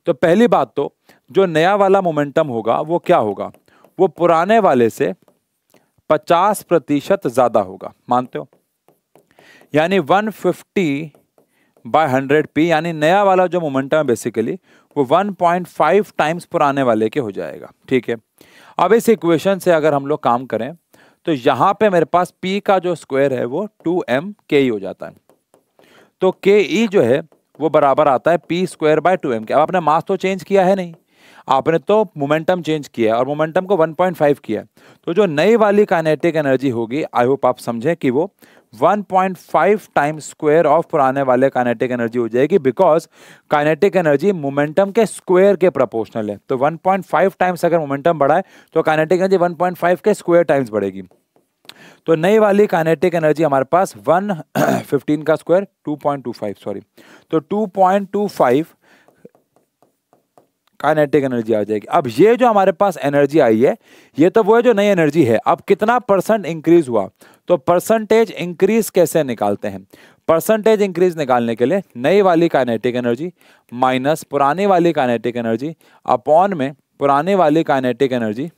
तो पहली बात तो जो नया वाला मोमेंटम होगा वो क्या होगा? वो पुराने वाले से 50% ज्यादा होगा, मानते हो? यानी 150/100p, यानी नया वाला जो मोमेंटम है बेसिकली वो 1.5 टाइम्स पुराने वाले के हो जाएगा, ठीक है। अब इस इक्वेशन से अगर हम लोग काम करें तो यहां पे मेरे पास p का जो स्क्वायर है वो 2mke हो जाता है। तो ke जो है वो बराबर आता है p²/2m। अब आपने मास तो चेंज किया है नहीं, आपने तो मोमेंटम चेंज किया है और मोमेंटम को 1.5 किया है। तो जो नई वाली काइनेटिक एनर्जी होगी, आई होप आप समझें कि वो 1.5 टाइम्स स्क्वायर ऑफ पुराने वाले काइनेटिक एनर्जी हो जाएगी, बिकॉज काइनेटिक एनर्जी मोमेंटम के स्क्वायर के प्रोपोर्शनल है। तो 1.5 टाइम्स अगर मोमेंटम बढ़ा है तो काइनेटिक एनर्जी 1.5 के स्क्वायर टाइम्स बढ़ेगी। तो नई वाली काइनेटिक एनर्जी हमारे पास 115 का स्क्वायर 2.25, सॉरी, तो 2.25 काइनेटिक एनर्जी आ जाएगी। अब ये जो हमारे पास एनर्जी आई है ये तो वो है जो नई एनर्जी है। अब कितना % इंक्रीज हुआ? तो परसेंटेज इंक्रीज कैसे निकालते हैं? परसेंटेज इंक्रीज निकालने के लिए नई वाली काइनेटिक एनर्जी माइनस पुरानी वाली काइनेटिक एनर्जी अपॉन में पुरानी वाली काइनेटिक एनर्जी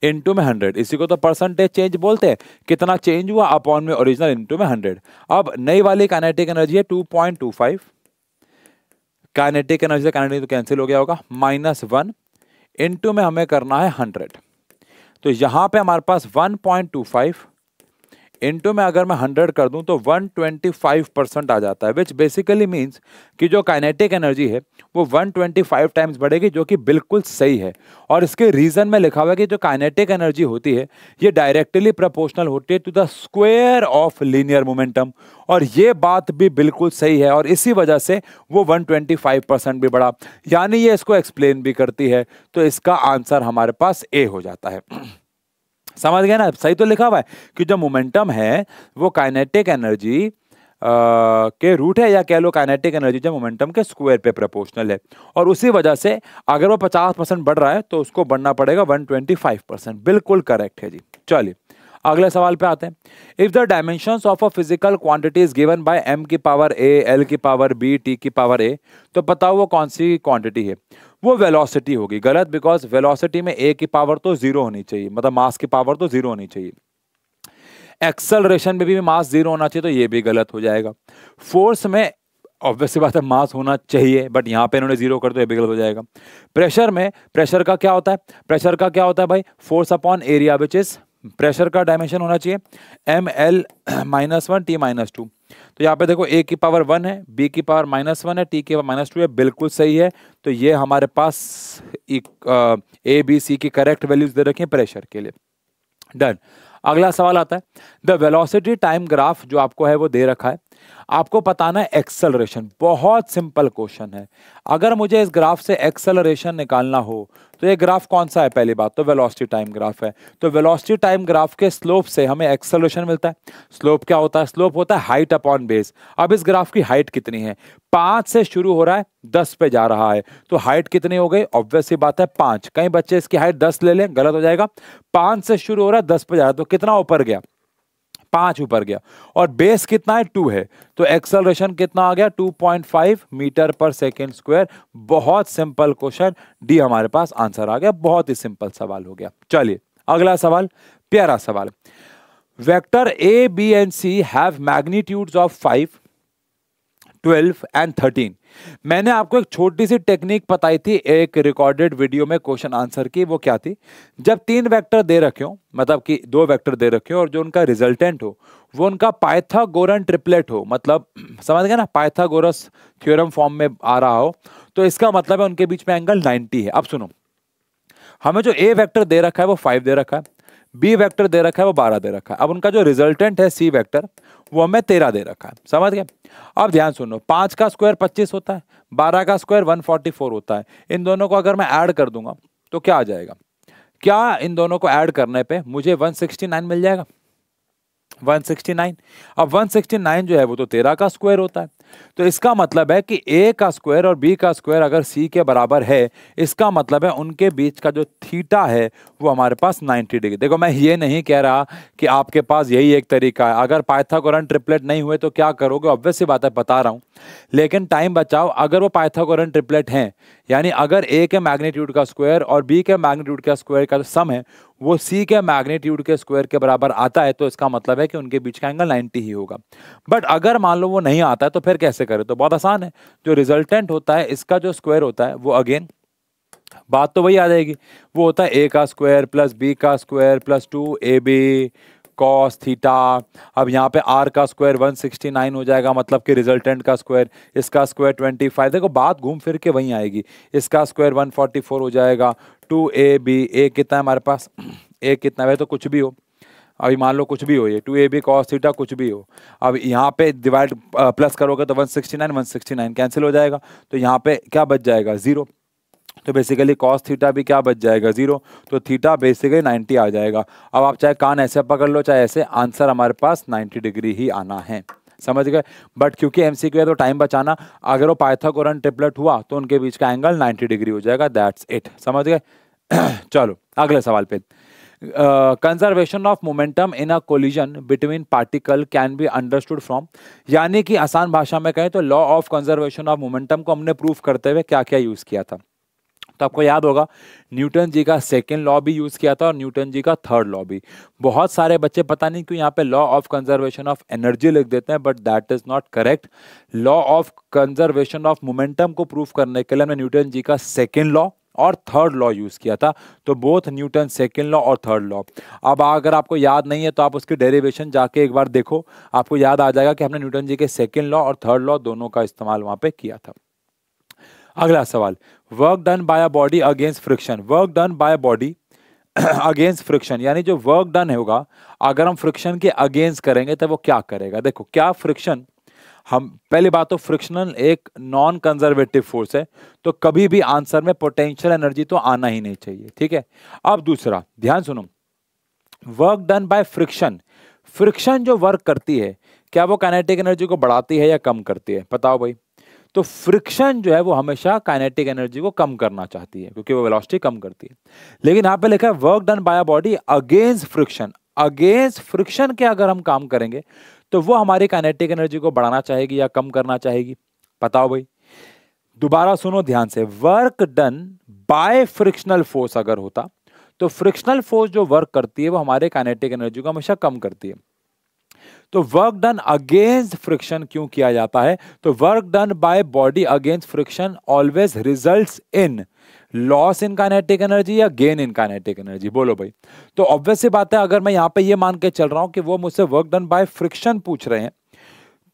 इनटू में 100, इसी को तो परसेंटेज चेंज बोलते हैं। कितना चेंज हुआ अपॉन में ओरिजिनल इनटू में 100। अब नई वाली काइनेटिक एनर्जी है 2.25, काइनेटिक एनर्जी से काइनेटिक तो कैंसिल हो गया होगा, -1 इनटू में हमें करना है 100। तो यहां पे हमारे पास 1.25 इनटू में अगर मैं 100 कर दूं तो 125% आ जाता है, विच बेसिकली मींस कि जो काइनेटिक एनर्जी है वो 125 टाइम्स बढ़ेगी, जो कि बिल्कुल सही है। और इसके रीजन में लिखा हुआ है कि जो काइनेटिक एनर्जी होती है ये डायरेक्टली प्रोपोर्शनल होती है to the square of linear momentum, और ये बात भी बिल्कुल सही है, और इसी वजह से वो 125% भी बढ़ा, यानी ये इसको एक्सप्लेन भी करती है। तो इसका आंसर हमारे पास ए हो जाता है। समझ गए ना? सही तो लिखा हुआ है कि जो मोमेंटम है वो काइनेटिक एनर्जी के रूट है, या कह लो काइनेटिक एनर्जी जो मोमेंटम के स्क्वायर पे प्रोपोर्शनल है, और उसी वजह से अगर वो 50% बढ़ रहा है तो उसको बढ़ना पड़ेगा 125%। बिल्कुल करेक्ट है जी। चलिए अगले सवाल पे आते हैं। If the dimensions of a physical quantity is given by m की पावर a, l की पावर b, t की पावर a, तो बताओ वो कौन सी क्वांटिटी है? वो वेलोसिटी होगी। गलत, बिकॉज वेलोसिटी में a की पावर तो 0 होनी चाहिए, मतलब मास की पावर तो 0 होनी चाहिए। एक्सेलरेशन में भी मास 0 होना चाहिए, तो ये भी गलत हो जाएगा। फोर्स में ऑब्वियसली बात है मास होना चाहिए, बट यहाँ पे इन्होंने 0 कर दो, ये भी गलत हो जाएगा। प्रेशर में प्रेशर का क्या होता है? प्रेशर का क्या होता है भाई? Force upon area, which is pressure का डायमेंशन होना चाहिए ml -1 t -2। तो यहाँ पे देखो a की पावर 1 है, b की पावर -1 है, t की पावर -2 है, बिल्कुल सही है। तो ये हमारे पास a b c की करेक्ट वैल्यूज दे रखी हैं प्रेशर के लिए। डन। अगला सवाल आता है, द वेलोसिटी टाइम ग्राफ जो आपको है वो दे रखा है, आपको बताना है एक्सेलरेशन। बहुत सिंपल क्वेश्चन है। अगर मुझे इस ग्राफ से एक्सेलरेशन निकालना हो तो ये ग्राफ कौन सा है? पहली बात तो वेलोसिटी टाइम ग्राफ है। तो वेलोसिटी टाइम ग्राफ के स्लोप से हमें एक्सेलरेशन मिलता है। स्लोप क्या होता है? स्लोप होता है हाइट अपॉन बेस। अब इस ग्राफ की हाइट कितनी है? 5 से शुरू हो रहा है, 10 पे जा रहा है, तो हाइट कितनी हो गई? ऑब्वियसली बात है 5। कई बच्चे इसकी हाइट 10 ले लें, गलत हो जाएगा। 5 से शुरू हो रहा है, 10 पे जा रहा है, तो कितना ऊपर गया? 5 ऊपर गया। और बेस कितना है? 2 है, तो एक्सेलरेशन कितना आ गया? 2.5 मीटर पर सेकेंड स्क्वायर। बहुत सिंपल क्वेश्चन, डी हमारे पास आंसर आ गया। बहुत ही सिंपल सवाल हो गया। चलिए अगला सवाल, प्यारा सवाल। Vector A B and C have magnitudes of 5, 12 and 13। मैंने आपको एक छोटी सी टेक्निक बताई थी एक रिकॉर्डेड वीडियो में क्वेश्चन आंसर की। वो क्या थी? जब 3 वेक्टर दे रखे हो, मतलब कि 2 वेक्टर दे रखे हो और जो उनका रिजल्टेंट हो वो उनका पाइथागोरन ट्रिपलेट हो, मतलब समझ गए ना, पाइथागोरस थ्योरम फॉर्म में आ रहा हो, तो इसका मतलब है उनके बीच में एंगल 90 है। अब सुनो, हमें जो ए वेक्टर दे रखा है वो 5 दे रखा है, बी वेक्टर दे रखा है वो 12 दे रखा है। अब उनका जो रिजल्टेंट है सी वेक्टर वो हमें 13 दे रखा है। समझ गए? अब ध्यान सुनो, 5 का स्क्वायर 25 होता है, 12 का स्क्वायर 144 होता है। इन दोनों को अगर मैं ऐड कर दूंगा तो क्या आ जाएगा? क्या इन दोनों को ऐड करने पे मुझे 169 मिल जाएगा? 169। अब 169 जो है वो तो 13 का स्क्वायर होता है। तो इसका मतलब है कि ए का स्क्वायर और बी का स्क्वायर अगर सी के बराबर है, इसका मतलब है उनके बीच का जो थीटा है वो हमारे पास 90 डिग्री। देखो, मैं ये नहीं कह रहा कि आपके पास यही एक तरीका है, अगर पाइथागोरन ट्रिपलेट नहीं हुए तो क्या करोगे, ऑब्वियस सी बात है, बता रहा हूं, लेकिन टाइम बचाओ। अगर वो पाइथागोरन ट्रिपलेट हैं, यानी अगर ए के मैग्नीट्यूड का स्क्वायर और बी के मैग्नीट्यूड का स्क्वायर का जो सम है वो सी के मैग्नीट्यूड के स्क्वायर के बराबर आता है, तो इसका मतलब है कि उनके बीच का एंगल 90 ही होगा। बट अगर मान लो वो नहीं आता है तो फिर कैसे करें? तो बहुत आसान है, जो रिजल्टेंट होता है इसका जो स्क्वायर होता है वो अगेन बात तो वही आ जाएगी, वो होता है ए का स्क्वायर प्लस बी का square plus 2ab cos theta. अब यहाँ पे आर का स्क्वायर 169 हो जाएगा, मतलब कि रिजल्टेंट का स्क्वायर, इसका स्क्वायर 25। देखो बात घूम फिर के वहीं आएगी, इसका स्क्वायर 144 हो जाएगा। 2ab, ए कितना है हमारे पास? ए कितना है? तो कुछ भी हो, अभी मान लो कुछ भी हो, ये 2ab cos थीटा कुछ भी हो। अब यहाँ पे डिवाइड प्लस करोगे तो 169 कैंसिल हो जाएगा, तो यहाँ पे क्या बच जाएगा? 0। तो बेसिकली cos थीटा भी क्या बच जाएगा? 0। तो थीटा बेसिकली 90 आ जाएगा। अब आप चाहे कान ऐसे पकड़ लो चाहे ऐसे, आंसर हमारे पास 90 डिग्री ही आना है। समझ गए? बट क्योंकि एमसीक्यू है तो टाइम बचाना, अगर वो पाइथागोरन ट्रिपलेट हुआ तो उनके बीच का एंगल 90 डिग्री हो जाएगा। That's it. समझ गए? चलो अगले सवाल पे। Conservation of momentum in a collision between particle can be understood from, यानी कि आसान भाषा में कहें तो law of conservation of momentum को हमने प्रूफ करते हुए क्या क्या यूज किया था? तो आपको याद होगा न्यूटन जी का सेकेंड लॉ भी यूज किया था और न्यूटन जी का थर्ड लॉ भी। बहुत सारे बच्चे पता नहीं क्यों यहाँ पे law of conservation of energy लिख देते हैं, but that is not correct. Law of conservation of momentum को प्रूफ करने के लिए हमने न्यूटन जी का सेकेंड लॉ और थर्ड लॉ यूज किया था। तो बोथ न्यूटन सेकेंड लॉ और थर्ड लॉ। अब अगर आपको याद नहीं है तो आप उसकी डेरिवेशन जाके एक बार देखो, आपको याद आ जाएगा कि हमने न्यूटन जी के सेकेंड लॉ और थर्ड लॉ दोनों का इस्तेमाल वहां पे किया था। अगला सवाल, work done bye a body against friction. Work done by body against friction, यानी जो वर्क डन होगा अगर हम फ्रिक्शन के अगेंस्ट करेंगे तो वो क्या करेगा? देखो, क्या फ्रिक्शन, हम पहली बात तो फ्रिक्शनल एक नॉन कंजर्वेटिव फोर्स है, तो कभी भी आंसर में पोटेंशियल एनर्जी तो आना ही नहीं चाहिए। ठीक है। अब दूसरा ध्यान सुनो, work done by friction, friction जो वर्क करती है क्या वो काइनेटिक एनर्जी को बढ़ाती है या कम करती है? बताओ भाई। तो फ्रिक्शन जो है वो हमेशा काइनेटिक एनर्जी को कम करना चाहती है क्योंकि वो वेलोसिटी कम करती है। लेकिन यहां पे लिखा है work done bye a body against friction. Against friction के अगर हम काम करेंगे तो वो हमारी काइनेटिक एनर्जी को बढ़ाना चाहेगी या कम करना चाहेगी? बताओ भाई। दोबारा सुनो ध्यान से, work done bye frictional force अगर होता तो फ्रिक्शनल फोर्स जो वर्क करती है वो हमारे काइनेटिक एनर्जी को हमेशा कम करती है। तो वर्क डन अगेंस्ट फ्रिक्शन क्यों किया जाता है? तो work done by body against friction always results in loss in kinetic energy या गेन इन काइनेटिक एनर्जी। बोलो भाई। तो ऑब्वियस सी बात है, अगर मैं यहां पे ये मान के चल रहा हूं कि वो मुझसे वर्क डन बाय फ्रिक्शन पूछ रहे हैं,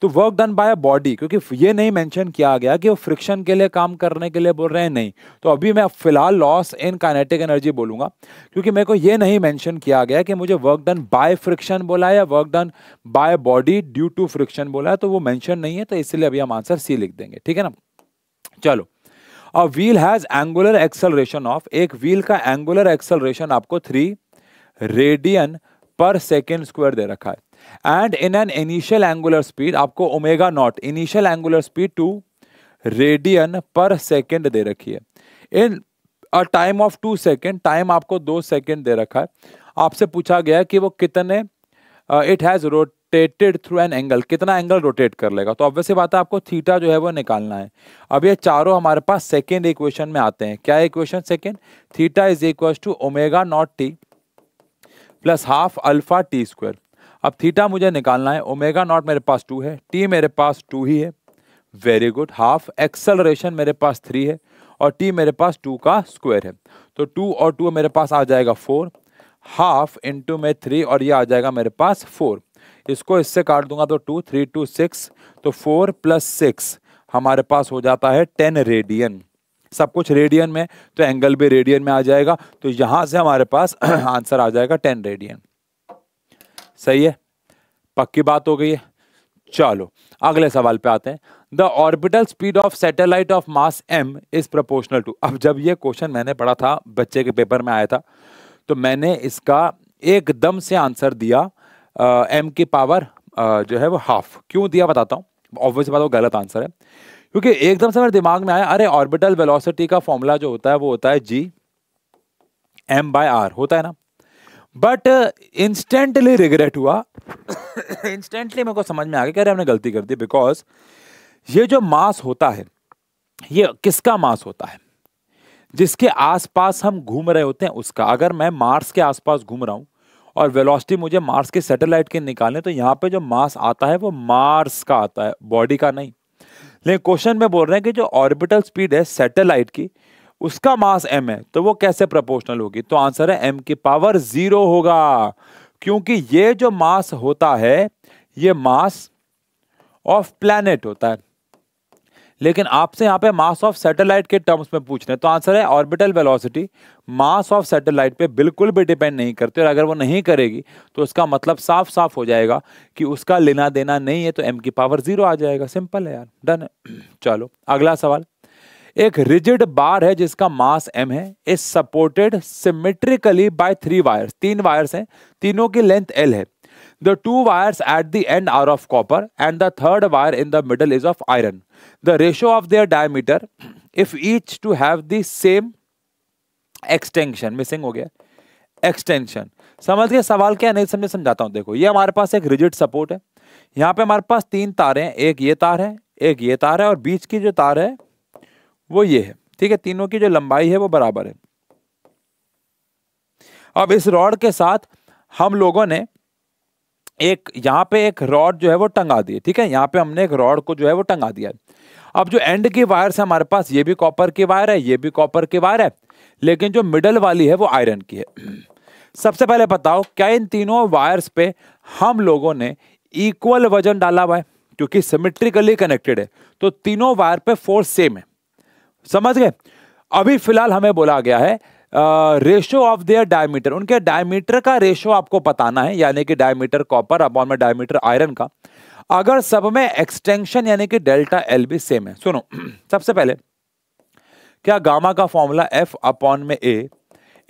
तो वर्क डन बाय बॉडी, क्योंकि ये नहीं मेंशन किया गया कि वो फ्रिक्शन के लिए काम करने के लिए बोल रहे हैं, नहीं, तो अभी मैं फिलहाल लॉस इन काइनेटिक एनर्जी बोलूंगा क्योंकि मेरे को ये नहीं मेंशन किया गया कि मुझे वर्क डन बाय फ्रिक्शन बोला है या work done by body due to friction बोला है, तो वो मेंशन नहीं है, तो इसलिए अभी हम आंसर सी लिख देंगे। ठीक है ना। चलो, a wheel has angular acceleration of, एक व्हील का एंगुलर एक्सेलरेशन आपको 3 रेडियन पर सेकेंड स्क्वायर दे रखा है, and in an initial angular speed आपको omega naught, initial angular speed 2 radian per second दे रखी है, in a time of 2 second, time आपको 2 सेकेंड दे रखा है। आपसे पूछा गया कि वो कितने, it has rotated through an angle, कितना एंगल रोटेट कर लेगा? तो ऑब्वियस बात है आपको थीटा जो है वो निकालना है। अब ये चारों हमारे पास सेकेंड इक्वेशन में आते हैं। क्या equation second? Theta is equal to omega naught T plus half alpha T square. अब थीटा मुझे निकालना है, ओमेगा नॉट मेरे पास 2 है, टी मेरे पास 2 ही है, वेरी गुड। हाफ एक्सेलरेशन मेरे पास 3 है और t मेरे पास 2 का स्क्वायर है, तो 2 और 2 मेरे पास आ जाएगा 4, हाफ इंटू में 3 और ये आ जाएगा मेरे पास 4। इसको इससे काट दूंगा तो 2, 3 2 6, तो 4 + 6 हमारे पास हो जाता है 10 रेडियन। सब कुछ रेडियन में, तो एंगल भी रेडियन में आ जाएगा, तो यहां से हमारे पास आंसर आ जाएगा 10 रेडियन। सही है, पक्की बात हो गई है। चलो अगले सवाल पे आते हैं। The orbital speed of satellite of mass m is proportional to. अब जब ये क्वेश्चन मैंने पढ़ा था, बच्चे के पेपर में आया था, तो मैंने इसका एकदम से आंसर दिया m की पावर जो है वो हाफ। क्यों दिया बताता हूँ, ऑब्वियस बात वो गलत आंसर है, क्योंकि एकदम से मेरे दिमाग में आया अरे ऑर्बिटल वेलोसिटी का फॉर्मूला जो होता है वो होता है g m/r होता है ना। बट इंस्टेंटली रिग्रेट हुआ इंस्टेंटली मेरे को समझ में आ गया कि अरे हमने गलती कर दी, बिकॉज ये जो मास होता है ये किसका मास होता है, जिसके आसपास हम घूम रहे होते हैं उसका। अगर मैं मार्स के आसपास घूम रहा हूं और वेलोसिटी मुझे मार्स के सैटेलाइट के निकालने, तो यहाँ पे जो मास आता है वो मार्स का आता है, बॉडी का नहीं। लेकिन क्वेश्चन में बोल रहे हैं कि जो ऑर्बिटल स्पीड है सैटेलाइट की, उसका मास m है, तो वो कैसे प्रोपोर्शनल होगी? तो आंसर है m की पावर 0 होगा, क्योंकि ये जो मास होता है ये मास ऑफ प्लैनेट होता है, लेकिन आपसे यहां पे मास ऑफ सैटेलाइट के टर्म्स में पूछ रहे हैं, तो आंसर है orbital velocity mass of satellite पे बिल्कुल भी डिपेंड नहीं करती, और अगर वो नहीं करेगी तो उसका मतलब साफ साफ हो जाएगा कि उसका लेना देना नहीं है, तो m की पावर 0 आ जाएगा। सिंपल है यार, डन है। चलो अगला सवाल। एक रिजिड बार है जिसका मास m है, is supported symmetrically by 3 wires. 3 wires हैं, तीनों की लेंथ l है। The 2 wires at the end are of copper and the third wire in the middle is of iron. The ratio of their diameter, if each to have the same extension, missing हो गया extension। समझ गए सवाल क्या? नहीं समझे, समझाता हूं। देखो ये हमारे पास एक रिजिड सपोर्ट है, यहाँ पे हमारे पास 3 तारे हैं, एक ये तार है, एक ये तार है, और बीच की जो तार है वो ये है। ठीक है, तीनों की जो लंबाई है वो बराबर है। अब इस रॉड के साथ हम लोगों ने एक यहाँ पे एक रॉड जो है वो टंगा दी है। ठीक है, यहाँ पे हमने एक रॉड को जो है वो टंगा दिया है। अब जो एंड की वायर है हमारे पास, ये भी कॉपर की वायर है, ये भी कॉपर की वायर है, लेकिन जो मिडल वाली है वो आयरन की है। सबसे पहले बताओ, क्या इन तीनों वायर्स पे हम लोगों ने इक्वल वजन डाला हुआ है? क्योंकि सिमेट्रिकली कनेक्टेड है, तो तीनों वायर पे फोर्स सेम है। समझ गए? अभी फिलहाल हमें बोला गया है रेशो ऑफ देयर डायमीटर, उनके डायमीटर का रेशो आपको बताना है, यानी कि डायमीटर कॉपर अपॉन में डायमीटर आयरन का, अगर सब में एक्सटेंशन यानी कि डेल्टा एल भी सेम है। सुनो सबसे पहले, क्या गामा का फॉर्मूला F अपॉन में A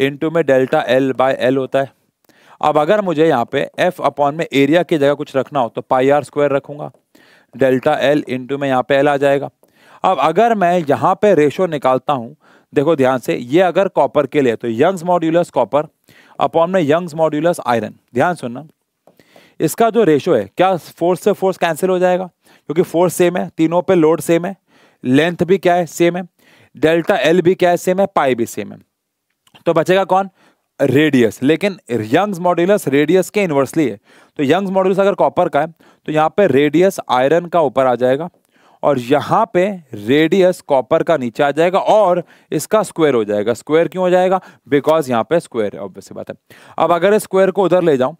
इंटू में डेल्टा एल बाय एल होता है। अब अगर मुझे यहाँ पे F अपॉन में एरिया की जगह कुछ रखना हो तो पाई आर स्क्वायर रखूंगा, डेल्टा एल इंटू में यहाँ पे एल आ जाएगा। अब अगर मैं यहाँ पे रेशो निकालता हूँ, देखो ध्यान से, ये अगर कॉपर के लिए तो यंग्स मॉड्यूलस कॉपर अपॉन में यंग्स मॉड्यूलस आयरन। ध्यान सुनना, इसका जो रेशो है, क्या फोर्स से फोर्स कैंसिल हो जाएगा? क्योंकि फोर्स सेम है, तीनों पे लोड सेम है, लेंथ भी क्या है सेम है, डेल्टा एल भी क्या है सेम है, पाई भी सेम है, तो बचेगा कौन? रेडियस। लेकिन यंग्स मॉड्यूलस रेडियस के इनवर्सली है, तो यंग्स मॉड्यूलस अगर कॉपर का है तो यहाँ पे रेडियस आयरन का ऊपर आ जाएगा, और यहाँ पे रेडियस कॉपर का नीचे आ जाएगा, और इसका स्क्वायर हो जाएगा। स्क्वायर क्यों हो जाएगा? बिकॉज यहाँ पे स्क्वायर है, ऑब्वियस बात है। अब अगर स्क्वायर को उधर ले जाऊं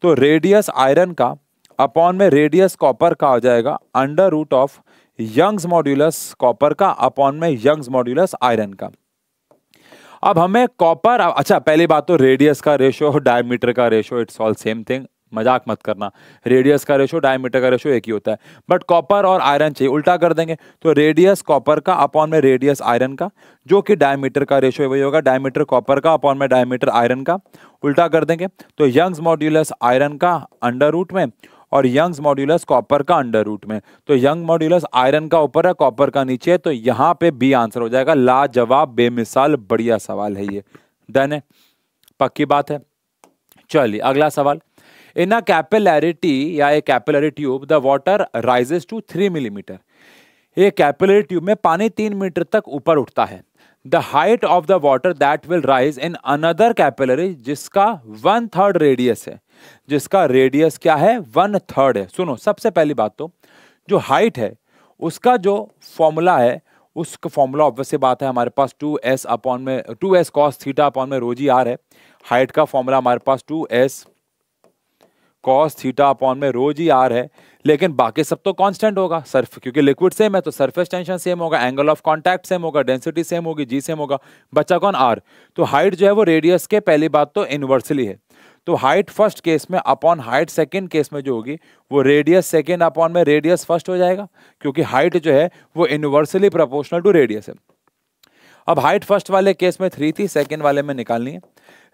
तो रेडियस आयरन का अपॉन में रेडियस कॉपर का आ जाएगा under root of Young's modulus copper का अपॉन में यंग्स मॉड्यूलस आयरन का। अब हमें कॉपर, अच्छा पहली बात तो रेडियस का रेशो डायमीटर का ratio it's all same thing, मजाक मत करना, रेडियस का रेशो डायमीटर का रेशो एक ही होता है, बट कॉपर और आयरन चाहिए, उल्टा कर देंगे तो रेडियस कॉपर का अपॉन में रेडियस आयरन का, जो कि डायमीटर का रेशो है वही होगा डायमीटर कॉपर का अपॉन में डायमीटर आयरन का, उल्टा कर देंगे तो यंग्स मॉड्यूलस आयरन का अंडर रूट में और यंग्स मॉड्यूलस कॉपर का अंडर रूट में, तो यंग मॉड्यूलस आयरन का ऊपर है, कॉपर का नीचे है, तो यहाँ पे बी आंसर हो जाएगा। लाजवाब, बेमिसाल, बढ़िया सवाल है ये, डन है, पक्की बात है। चलिए अगला सवाल। इन अ कैपिलैरिटी या a capillary tube the water rises to 3 millimetre. ये कैपिलरी ट्यूब में पानी 3 मीटर तक ऊपर उठता है। The height of the water that will rise in another capillary, जिसका 1/3 रेडियस है, जिसका रेडियस क्या है 1/3 है। सुनो सबसे पहली बात तो जो हाइट है उसका जो फॉर्मूला है, उसका फॉर्मूला ऑब्वियस सी बात है हमारे पास 2s cos थीटा अपॉन में रो जी आर है। हाइट का फॉर्मूला हमारे पास 2s cos थीटा अपॉन में रो जी आर है, लेकिन बाकी सब तो कांस्टेंट होगा सर्फ, क्योंकि लिक्विड सेम है तो सरफेस टेंशन सेम होगा, एंगल ऑफ कांटेक्ट सेम होगा, डेंसिटी सेम होगी, जी सेम होगा, बच्चा कौन आर। तो हाइट जो है वो रेडियस के पहली बात तो इनवर्सली है, तो हाइट फर्स्ट केस में अपॉन हाइट सेकंड केस में जो होगी वो रेडियस सेकंड अपॉन में रेडियस फर्स्ट हो जाएगा, क्योंकि हाइट जो है वो इनवर्सली प्रोपोर्शनल टू रेडियस है। अब हाइट फर्स्ट वाले केस में 3 थी, सेकंड वाले में निकालनी है।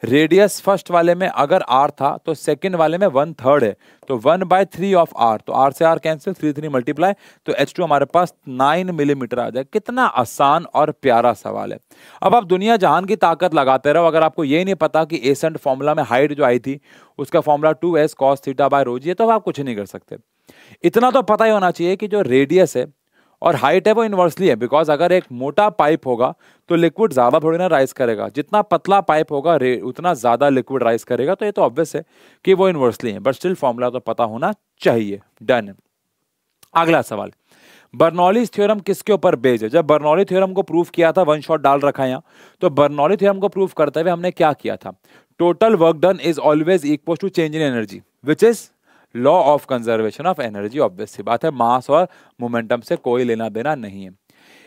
रेडियस फर्स्ट वाले में अगर r था तो सेकंड वाले में 1/3 है, तो 1/3 ऑफ r, तो r से r कैंसिल, 3 मल्टीप्लाई, तो h2 हमारे पास 9 मिलीमीटर आ जाए। कितना आसान और प्यारा सवाल है। अब आप दुनिया जहान की ताकत लगाते रहो, अगर आपको ये नहीं पता कि एसेंट फॉर्मूला में हाइट जो आई थी उसका formula 2s cos theta by rho g है, तो आप कुछ नहीं कर सकते। इतना तो पता ही होना चाहिए कि जो रेडियस है और हाइट है वो इनवर्सली है, बिकॉज अगर एक मोटा पाइप होगा तो लिक्विड ज्यादा थोड़ी ना राइज करेगा, जितना पतला पाइप होगा उतना ज्यादा लिक्विड राइज करेगा, तो ये तो ऑब्वियस है कि वो इनवर्सली है, बट स्टिल फॉर्मूला तो पता होना चाहिए। डन। अगला सवाल, बर्नौलीज थ्योरम किसके ऊपर बेस्ड है? जब बर्नौली थ्योरम को प्रूव किया था, वन शॉट डाल रखा है यहाँ, तो बर्नौली थ्योरम को प्रूव करते हुए हमने क्या किया था? Total work done is always equal to change in energy, which is law of conservation of energy. Obvious सी बात है, मास और मोमेंटम से कोई लेना देना नहीं है।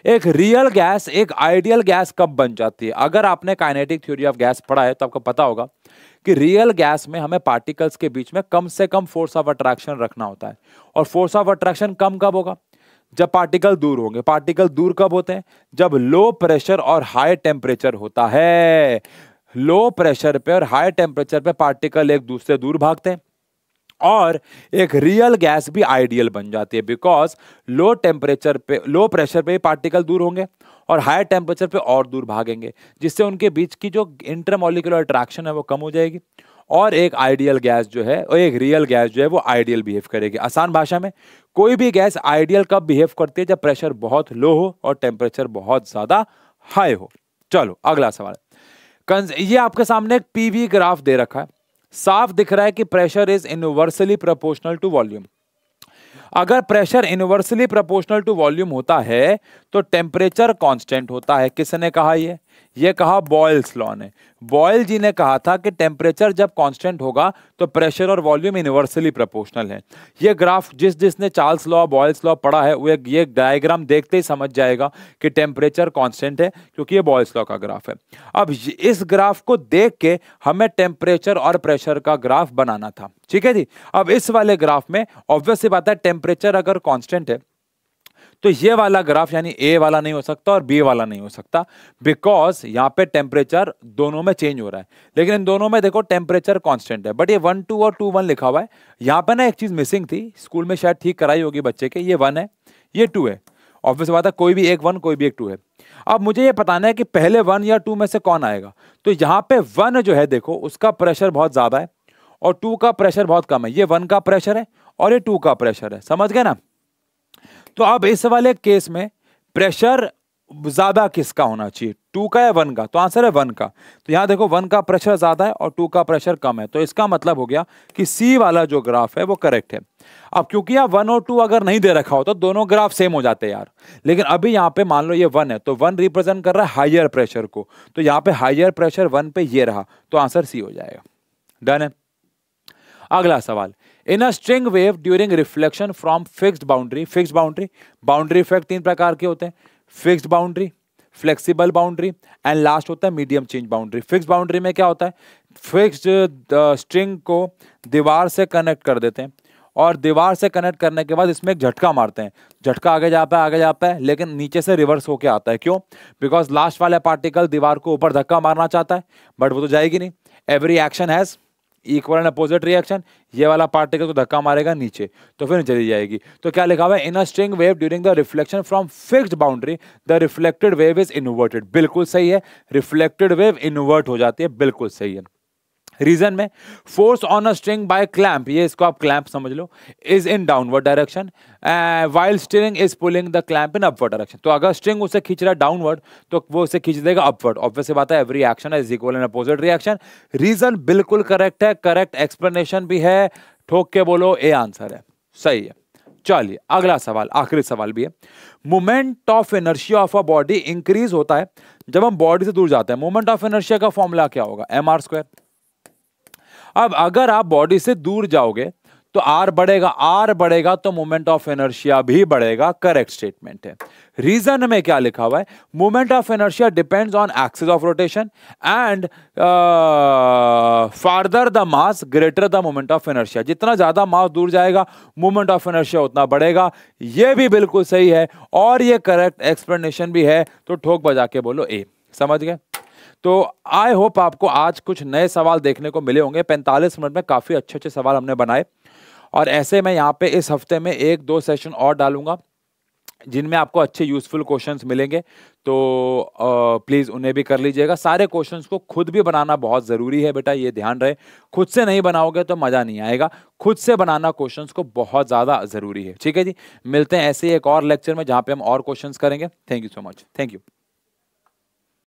एक रियल गैस एक आइडियल गैस कब बन जाती है? अगर आपने काइनेटिक थ्योरी ऑफ गैस पढ़ा है तो आपको पता होगा कि रियल गैस में हमें पार्टिकल्स के बीच में कम से कम फोर्स ऑफ अट्रैक्शन रखना होता है, और फोर्स ऑफ अट्रैक्शन कम कब होगा? जब पार्टिकल दूर होंगे। पार्टिकल दूर कब होते हैं? जब लो प्रेशर और हाई टेम्परेचर होता है। लो प्रेशर पे और हाई टेम्परेचर पे पार्टिकल एक दूसरे दूर भागते हैं, और एक रियल गैस भी आइडियल बन जाती है, बिकॉज लो प्रेशर पे पार्टिकल दूर होंगे और हाई टेम्परेचर पे और दूर भागेंगे, जिससे उनके बीच की जो इंटरमॉलिक्यूलर अट्रैक्शन है वो कम हो जाएगी, और एक आइडियल गैस जो है और एक रियल गैस जो है वो आइडियल बिहेव करेगी। आसान भाषा में, कोई भी गैस आइडियल कब बिहेव करती है? जब प्रेशर बहुत लो हो और टेम्परेचर बहुत ज्यादा हाई हो। चलो अगला सवाल, ये आपके सामने एक पीवी ग्राफ दे रखा है, साफ दिख रहा है कि pressure is inversely proportional to volume. अगर pressure inversely proportional to volume होता है तो टेम्परेचर कांस्टेंट होता है। किसने कहा? ये कहा बॉयल्स लॉ ने। बॉयल जी ने कहा था कि टेम्परेचर जब कांस्टेंट होगा तो प्रेशर और वॉल्यूम इनवर्सली प्रोपोर्शनल है। ये ग्राफ जिसने चार्ल्स लॉ बॉयल्स लॉ पढ़ा है वो ये डायग्राम देखते ही समझ जाएगा कि टेम्परेचर कांस्टेंट है, क्योंकि ये बॉयल्स लॉ का ग्राफ है। अब इस ग्राफ को देख के हमें टेम्परेचर और प्रेशर का ग्राफ बनाना था, ठीक है जी। अब इस वाले ग्राफ में ऑब्वियस सी बात है, टेम्परेचर अगर कांस्टेंट है तो ये वाला ग्राफ यानी ए वाला नहीं हो सकता और बी वाला नहीं हो सकता, बिकॉज यहाँ पे टेम्परेचर दोनों में चेंज हो रहा है, लेकिन इन दोनों में देखो टेम्परेचर कांस्टेंट है। बट ये 1 2 और 2 1 लिखा हुआ है। यहाँ पे ना एक चीज मिसिंग थी, स्कूल में शायद ठीक कराई होगी बच्चे के। ये 1 है, ये 2 है। ऑब्वियस बात है, कोई भी एक 1 कोई भी एक 2 है। अब मुझे ये बताना है कि पहले 1 या 2 में से कौन आएगा। तो यहाँ पे 1 जो है देखो उसका प्रेशर बहुत ज्यादा है और 2 का प्रेशर बहुत कम है। ये 1 का प्रेशर है और ये 2 का प्रेशर है, समझ गए ना। तो अब इस वाले केस में प्रेशर ज्यादा किसका होना चाहिए, 2 का या 1 का? तो आंसर है 1 का। तो यहां देखो 1 का प्रेशर ज्यादा है और 2 का प्रेशर कम है, तो इसका मतलब हो गया कि सी वाला जो ग्राफ है वो करेक्ट है। अब क्योंकि यहाँ 1 और 2 अगर नहीं दे रखा हो तो दोनों ग्राफ सेम हो जाते हैं यार, लेकिन अभी यहाँ पे मान लो ये 1 है तो 1 रिप्रेजेंट कर रहा है हाइयर प्रेशर को, तो यहाँ पे हाइयर प्रेशर 1 पे ये रहा, तो आंसर सी हो जाएगा। डन है। अगला सवाल, in a string wave during reflection from fixed boundary effect 3 प्रकार के होते हैं, fixed boundary, flexible boundary and last होता है medium change boundary. Fixed boundary में क्या होता है, फिक्स्ड स्ट्रिंग को दीवार से कनेक्ट कर देते हैं और दीवार से कनेक्ट करने के बाद इसमें एक झटका मारते हैं, झटका आगे जाता है लेकिन नीचे से रिवर्स होके आता है। क्यों? बिकॉज लास्ट वाला पार्टिकल दीवार को ऊपर धक्का मारना चाहता है बट वो तो जाएगी नहीं। Every action has equal and opposite reaction, ये वाला पार्टिकल को धक्का मारेगा नीचे तो फिर चली जाएगी। तो क्या लिखा हुआ है, in a string wave during the reflection from fixed boundary the reflected wave is inverted. बिल्कुल सही है, रिफ्लेक्टेड वेव इन्वर्ट हो जाती है, बिल्कुल सही है। रीजन में force on a string by clamp, ये इसको आप क्लैंप समझ लो, is in downward direction while string is pulling the clamp in upward direction. तो अगर स्ट्रिंग उसे खींच रहा है डाउनवर्ड तो वो उसे खींच देगा अपवर्ड। ऑब्वियस बात है, every action is equal and opposite reaction. Reason बिल्कुल करेक्ट है, करेक्ट एक्सप्लेनेशन भी है। ठोक के बोलो ए आंसर है, सही है। चलिए अगला सवाल, आखिरी सवाल भी है। Moment of inertia of a body increase होता है जब हम बॉडी से दूर जाते हैं। मोमेंट ऑफ इनर्शिया का फॉर्मूला क्या होगा? mr²। अब अगर आप बॉडी से दूर जाओगे तो आर बढ़ेगा, आर बढ़ेगा तो मोमेंट ऑफ इनर्शिया भी बढ़ेगा। करेक्ट स्टेटमेंट है। रीजन में क्या लिखा हुआ है? Moment of inertia depends on axis of rotation and farther the mass greater the moment of inertia. जितना ज्यादा मास दूर जाएगा मोमेंट ऑफ इनर्शिया उतना बढ़ेगा। यह भी बिल्कुल सही है और यह करेक्ट एक्सप्लेनेशन भी है। तो ठोक बजा के बोलो ए। समझ गए? तो आई होप आपको आज कुछ नए सवाल देखने को मिले होंगे। 45 मिनट में काफी अच्छे अच्छे सवाल हमने बनाए और ऐसे मैं यहाँ पे इस हफ्ते में 1-2 सेशन और डालूंगा जिनमें आपको अच्छे यूजफुल क्वेश्चंस मिलेंगे। तो प्लीज उन्हें भी कर लीजिएगा। सारे क्वेश्चंस को खुद भी बनाना बहुत जरूरी है बेटा, ये ध्यान रहे। खुद से नहीं बनाओगे तो मजा नहीं आएगा। खुद से बनाना क्वेश्चंस को बहुत ज्यादा जरूरी है। ठीक है जी, मिलते हैं ऐसे ही एक और लेक्चर में जहां पे हम और क्वेश्चंस करेंगे। Thank you so much. Thank you.